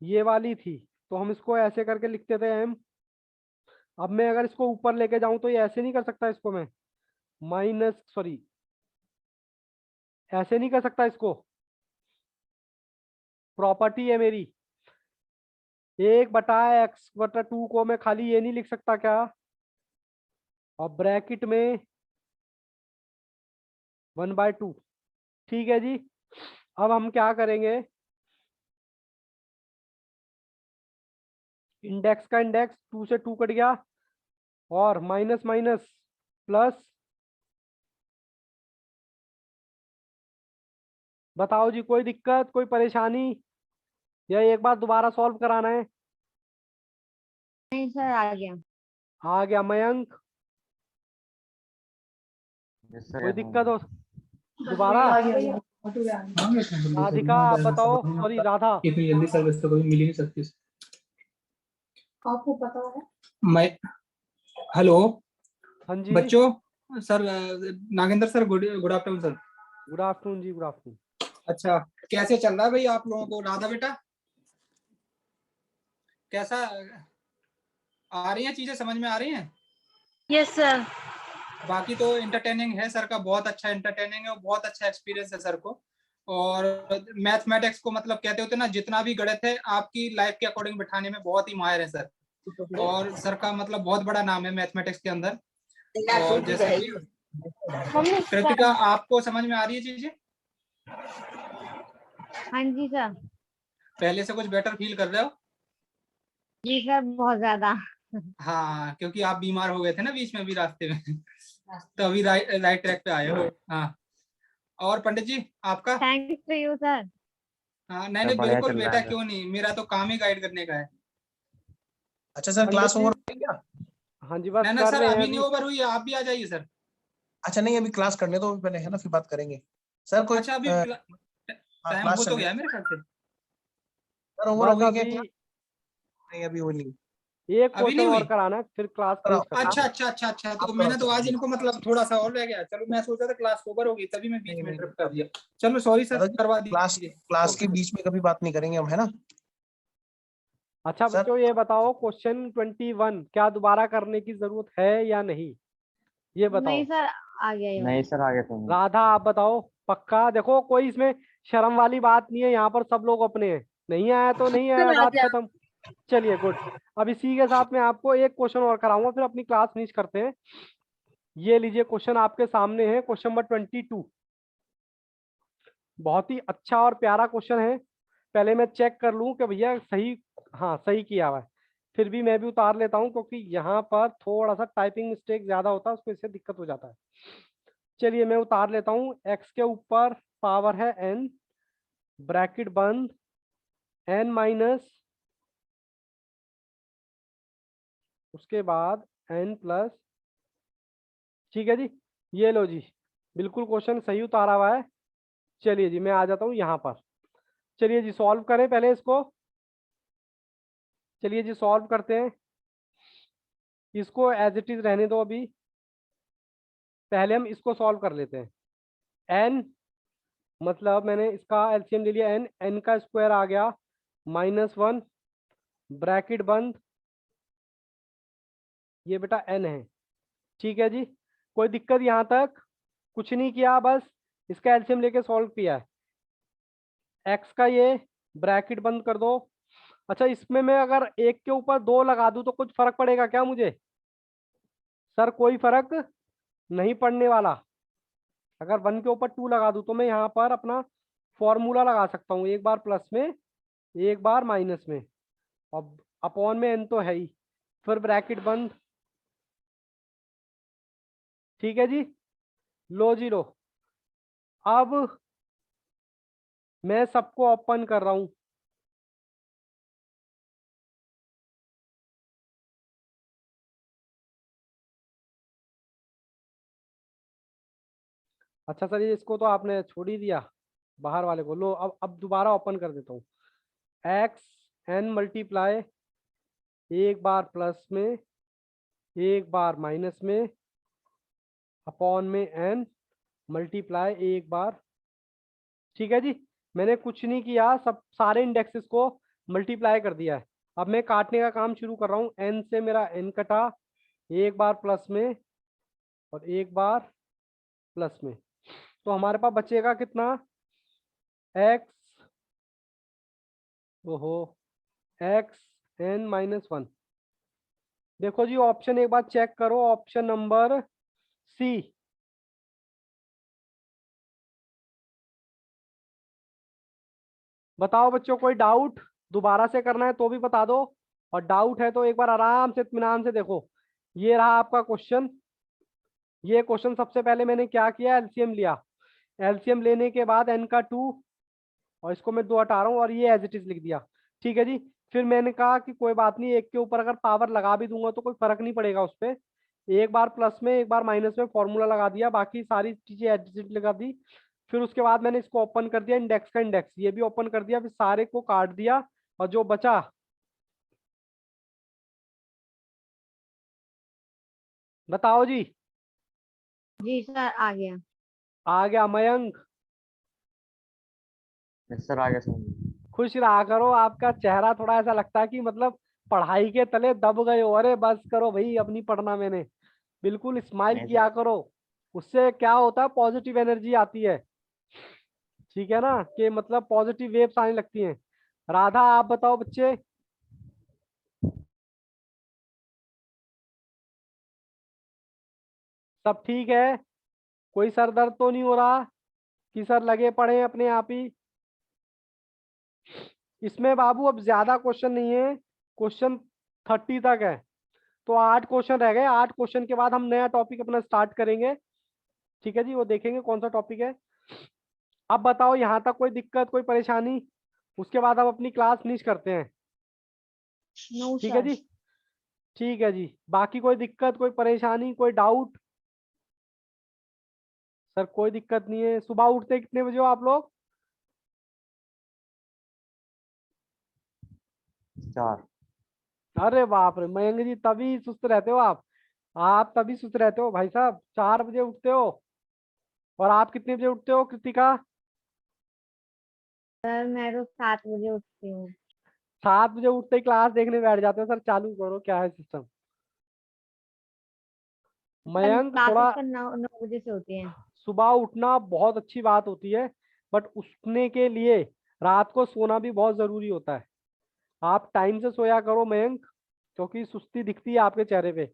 ये वाली थी, तो हम इसको ऐसे करके लिखते थे एम। अब मैं अगर इसको ऊपर लेके जाऊं तो ये ऐसे नहीं कर सकता, इसको मैं माइनस सॉरी ऐसे नहीं कर सकता, इसको प्रॉपर्टी है मेरी, 1/x/2 को मैं खाली ये नहीं लिख सकता क्या, और ब्रैकेट में 1/2, ठीक है जी। अब हम क्या करेंगे, इंडेक्स का इंडेक्स 2 से 2 कट गया, और माइनस माइनस प्लस, बताओ जी कोई दिक्कत कोई परेशानी, या एक बार दोबारा सॉल्व कराना है? नहीं सर आ गया। आ गया मयंक, यस सर। कोई दिक्कत हो दोबारा? राधिका आप बताओ, सॉरी राधा। इतनी जल्दी सर्विस तो कभी मिल ही नहीं सकती। आपको पता है? मैं हेलो हाँ जी, बच्चों, sir Nagendra sir, good good afternoon sir. Good afternoon जी, गुड आफ्टरनून। अच्छा, कैसे चल रहा है भाई आप लोगों को? राधा बेटा कैसा, आ रही हैं चीजें, समझ में आ रही हैं? Yes sir. बाकी तो एंटरटेनिंग है सर का, बहुत अच्छा एंटरटेनिंग है और बहुत अच्छा एक्सपीरियंस है सर को। और मैथमेटिक्स को मतलब कहते होते ना, जितना भी गणित है आपकी लाइफ के अकॉर्डिंग बिठाने में बहुत ही माहिर है सर। और सर का मतलब बहुत बड़ा नाम है मैथमेटिक्स के अंदर। और जैसे कि कृतिका, आपको समझ में आ रही है चीजें? हाँ जी सर। पहले से कुछ बेटर फील कर रहे हो? जी सर बहुत ज्यादा। हाँ, क्योंकि आप बीमार हो गए थे ना बीच में अभी रास्ते में, तो अभी राइट ट्रैक पे आए हो। हाँ, और पंडित जी आपका? Thanks to you sir. हाँ, नहीं सब नहीं बढ़िया बिल्कुल चल रहा बेटा, है सर। क्यों नहीं, मेरा तो काम ही गाइड करने का है। अच्छा सर, पंडित क्लास जी, ओवर हो गई क्या? हाँ जी बस नहीं ना कर सर, रहे हैं अभी नहीं अभी। ओवर हुई है, आप भी आ जाइए सर। अच्छा नहीं, अभी क्लास करने दो पहले, है ना, फिर बात करेंगे सर। कोई अच्छा अभी हाँ, टाइम क्लास हो तो चल गया है मेरे ख्याल से। सर, ओवर हो बस गई क्या अभी क्लास? नहीं अभी वो नहीं। एक अभी नहीं क्वेश्चन और हुई। कराना है, फिर क्लास कराओ फिनिश कर देंगे। अच्छा अच्छा अच्छा अच्छा, तो आप मैंने कराओ तो सर। आज इनको मतलब थोड़ा सा और रह गया, चलो मैं सोचा था क्लास ओवर होगी तभी मैं बीच नहीं में नहीं इंटरप्ट कर अभी दिया। चलो सॉरी सर, दादा जी, करवा क्लास दीजिए। क्लास के ओके बीच में कभी बात नहीं करेंगे हम, है ना अच्छा सर? बच्चों, ये बताओ क्वेश्चन 21 क्या दोबारा करने की जरूरत है या नहीं, ये नहीं बताओ। सर, आ गया ये वाला। नहीं सर, आगे समझ। राधा आप बताओ। पक्का? देखो कोई इसमें शर्म वाली बात नहीं है, यहाँ पर सब लोग अपने हैं। नहीं आया तो नहीं आया, बात खत्म। चलिए गुड। अब इसी के साथ में आपको एक क्वेश्चन और कराऊंगा, फिर अपनी क्लास फिनिश करते हैं। ये लीजिए क्वेश्चन आपके सामने है, क्वेश्चन नंबर 22। बहुत ही अच्छा और प्यारा क्वेश्चन है। पहले मैं चेक कर लूं कि भैया सही, हाँ सही किया हुआ है। फिर भी मैं भी उतार लेता हूं, क्योंकि यहाँ पर थोड़ा सा टाइपिंग मिस्टेक ज्यादा होता है, उसको इससे दिक्कत हो जाता है। चलिए मैं उतार लेता हूँ। एक्स के ऊपर पावर है n, ब्रैकेट बंद, n माइनस, उसके बाद n प्लस। ठीक है जी, ये लो जी, बिल्कुल क्वेश्चन सही उतारा हुआ है। चलिए जी मैं आ जाता हूँ यहाँ पर। चलिए जी सॉल्व करें पहले इसको। चलिए जी सॉल्व करते हैं इसको, एज इट इज रहने दो अभी। पहले हम इसको सॉल्व कर लेते हैं। n मतलब मैंने इसका एलसीएम ले लिया, n का स्क्वायर आ गया -1, ब्रैकेट बंद, ये बेटा n है। ठीक है जी, कोई दिक्कत यहाँ तक? कुछ नहीं किया, बस इसका एलसीएम लेके सॉल्व किया है। x का ये ब्रैकेट बंद कर दो। अच्छा इसमें मैं अगर एक के ऊपर 2 लगा दूं तो कुछ फर्क पड़ेगा क्या मुझे? सर कोई फर्क नहीं पड़ने वाला। अगर 1 के ऊपर 2 लगा दूं तो मैं यहाँ पर अपना फॉर्मूला लगा सकता हूँ, एक बार प्लस में एक बार माइनस में, अब अपॉन में n तो है ही, फिर ब्रैकेट बंद। ठीक है जी, लो जी लो। अब मैं सबको ओपन कर रहा हूँ। अच्छा सर ये इसको तो आपने छोड़ ही दिया, बाहर वाले को लो। अब दोबारा ओपन कर देता हूँ। एक्स n मल्टीप्लाई, एक बार प्लस में एक बार माइनस में, अपॉन में n मल्टीप्लाई एक बार। ठीक है जी, मैंने कुछ नहीं किया, सब सारे इंडेक्सेस को मल्टीप्लाई कर दिया है। अब मैं काटने का काम शुरू कर रहा हूँ। n से मेरा n कटा, एक बार प्लस में और एक बार प्लस में, तो हमारे पास बचेगा कितना? x, ओहो, x n -1। देखो जी ऑप्शन एक बार चेक करो, ऑप्शन नंबर सी। बताओ बच्चों कोई डाउट? दोबारा से करना है तो भी बता दो, और डाउट है तो एक बार आराम से इत्मीनान से देखो। ये रहा आपका क्वेश्चन। ये क्वेश्चन सबसे पहले मैंने क्या किया, एलसीएम लिया। एलसीएम लेने के बाद n का 2, और इसको मैं 2 हटा रहा हूँ और ये एज इट इज लिख दिया। ठीक है जी, फिर मैंने कहा कि कोई बात नहीं, एक के ऊपर अगर पावर लगा भी दूंगा तो कोई फर्क नहीं पड़ेगा उस पर। एक बार प्लस में एक बार माइनस में फॉर्मूला लगा दिया, बाकी सारी चीजें एज इट इज लगा दी। फिर उसके बाद मैंने इसको ओपन कर दिया, इंडेक्स का इंडेक्स ये भी ओपन कर दिया, फिर सारे को काट दिया, और जो बचा बताओ जी। जी सर, आ गया। आ गया मयंक? यस सर, आगे समझ। खुश रहा करो, आपका चेहरा थोड़ा ऐसा लगता है कि मतलब पढ़ाई के तले दब गए हो। अरे बस करो भाई, अब नहीं पढ़ना मैंने। बिल्कुल स्माइल नहीं किया सर। करो, उससे क्या होता है पॉजिटिव एनर्जी आती है। ठीक है ना, कि मतलब पॉजिटिव वेव्स आने लगती हैं। राधा आप बताओ बच्चे। सब ठीक है? कोई सर दर्द तो नहीं हो रहा कि सर लगे पड़े हैं अपने आप ही? इसमें बाबू अब ज्यादा क्वेश्चन नहीं है, क्वेश्चन 30 तक है, तो 8 क्वेश्चन रह गए। 8 क्वेश्चन के बाद हम नया टॉपिक अपना स्टार्ट करेंगे। ठीक है जी, वो देखेंगे कौन सा टॉपिक है। अब बताओ यहाँ तक कोई दिक्कत कोई परेशानी? उसके बाद हम अपनी क्लास फिनिश करते हैं। नो ठीक है सर। जी, ठीक है जी। बाकी कोई दिक्कत कोई परेशानी कोई डाउट? सर कोई दिक्कत नहीं है। सुबह उठते कितने बजे हो आप लोग? 4। अरे बाप रे मयंक जी, तभी सुस्त रहते हो आप तभी सुस्त रहते हो भाई साहब, 4 बजे उठते हो। और आप कितने बजे उठते हो कृतिका? सर मैं तो 7 बजे उठती हूँ। 7 बजे उठते ही क्लास देखने बैठ जाते हो? सर चालू करो, क्या है सिस्टम। मयंक क्लासेस थोड़ा सर 9 बजे से होती हैं। सुबह उठना बहुत अच्छी बात होती है, बट उठने के लिए रात को सोना भी बहुत जरूरी होता है। आप टाइम से सोया करो मयंक, क्योंकि सुस्ती दिखती है आपके चेहरे पे।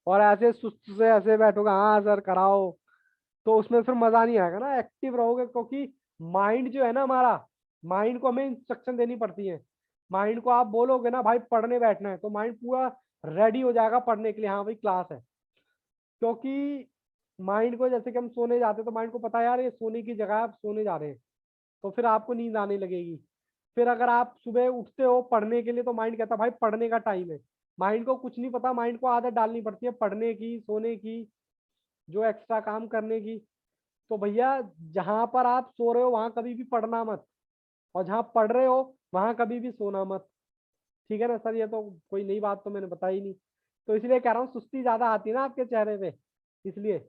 और ऐसे सुस्त से ऐसे बैठोगे हाँ सर कराओ, तो उसमें फिर मजा नहीं आएगा ना। एक्टिव रहोगे, क्योंकि माइंड जो है ना हमारा, माइंड को हमें इंस्ट्रक्शन देनी पड़ती है। माइंड को आप बोलोगे ना भाई पढ़ने बैठना है, तो माइंड पूरा रेडी हो जाएगा पढ़ने के लिए, हाँ भाई क्लास है। क्योंकि माइंड को, जैसे कि हम सोने जाते हैं तो माइंड को पता है यार ये सोने की जगह है, आप सोने जा रहे हैं, तो फिर आपको नींद आने लगेगी। फिर अगर आप सुबह उठते हो पढ़ने के लिए, तो माइंड कहता है भाई पढ़ने का टाइम है। माइंड को कुछ नहीं पता, माइंड को आदत डालनी पड़ती है पढ़ने की, सोने की, जो एक्स्ट्रा काम करने की। तो भैया जहां पर आप सो रहे हो वहां कभी भी पढ़ना मत, और जहां पढ़ रहे हो वहां कभी भी सोना मत। ठीक है ना सर? ये तो कोई नई बात तो मैंने बताई नहीं, तो इसलिए कह रहा हूँ सुस्ती ज्यादा आती है ना आपके चेहरे पे, इसलिए।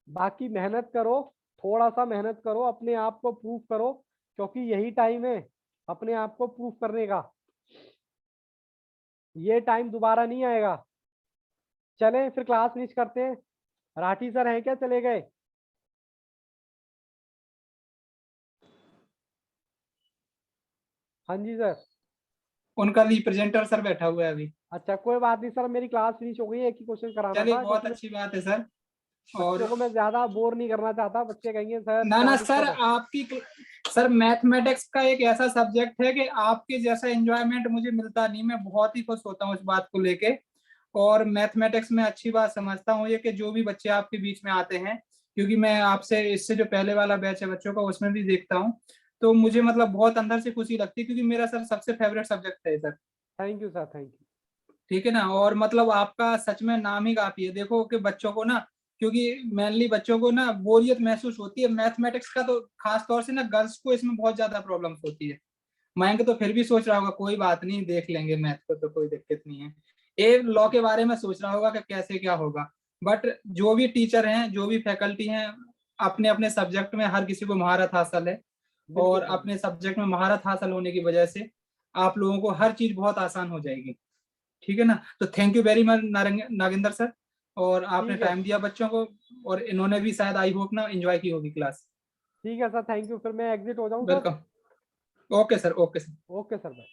बाकी मेहनत करो, थोड़ा सा मेहनत करो, अपने आप को प्रूव करो, क्योंकि यही टाइम है अपने आप को प्रूव करने का। ये टाइम दोबारा नहीं आएगा। चलें फिर क्लास फिनिश करते हैं। राठी सर हैं क्या, चले गए? हाँ जी सर। उनका रिप्रेजेंटर सर बैठा हुआ है अभी। अच्छा कोई बात नहीं सर, मेरी क्लास फिनिश हो गई है, एक ही क्वेश्चन कराना चलिए था, बहुत क्योंकि अच्छी बात है सर। बच्चों और को मैं ज्यादा बोर नहीं करना चाहता, बच्चे कहेंगे सर ना क्या ना सर, दिक्कत है। सर मैथमेटिक्स का एक ऐसा सब्जेक्ट है कि आपके जैसा एंजॉयमेंट मुझे मिलता नहीं। मैं बहुत ही खुश होता हूँ इस बात को लेके। और मैथमेटिक्स में अच्छी बात समझता हूँ ये कि जो भी बच्चे आपके बीच में आते हैं, क्योंकि मैं आपसे इससे जो पहले वाला बैच है बच्चों का उसमें भी देखता हूँ, तो मुझे मतलब बहुत अंदर से खुशी लगती है, क्योंकि मेरा सर सबसे फेवरेट सब्जेक्ट है sir. Thank you sir, thank you. ठीक है ना। और मतलब आपका सच में नाम ही काफी है। देखो कि बच्चों को ना, क्योंकि मेनली बच्चों को ना बोरियत महसूस होती है मैथमेटिक्स का, तो खास तौर से ना गर्ल्स को इसमें बहुत ज्यादा प्रॉब्लम्स होती है। मयंक तो फिर भी सोच रहा होगा कोई बात नहीं देख लेंगे मैथ को, तो कोई दिक्कत नहीं है। ए लॉ के बारे में सोच रहा होगा कि कैसे क्या होगा। बट जो भी टीचर हैं, जो भी फैकल्टी हैं, अपने अपने सब्जेक्ट में हर किसी को महारत हासिल है। बिल्कुल और सर। अपने सब्जेक्ट में महारत हासिल होने की वजह से आप लोगों को हर चीज बहुत आसान हो जाएगी। ठीक है ना। तो thank you very much Nagendra sir, और आपने ठीक है, टाइम दिया बच्चों को। और इन्होंने भी शायद आई होप ना एंजॉय की होगी क्लास। ठीक है सर, थैंक यू। फिर मैं एग्जिट हो जाऊं sir? Welcome. Okay sir, okay sir. Okay sir, bye.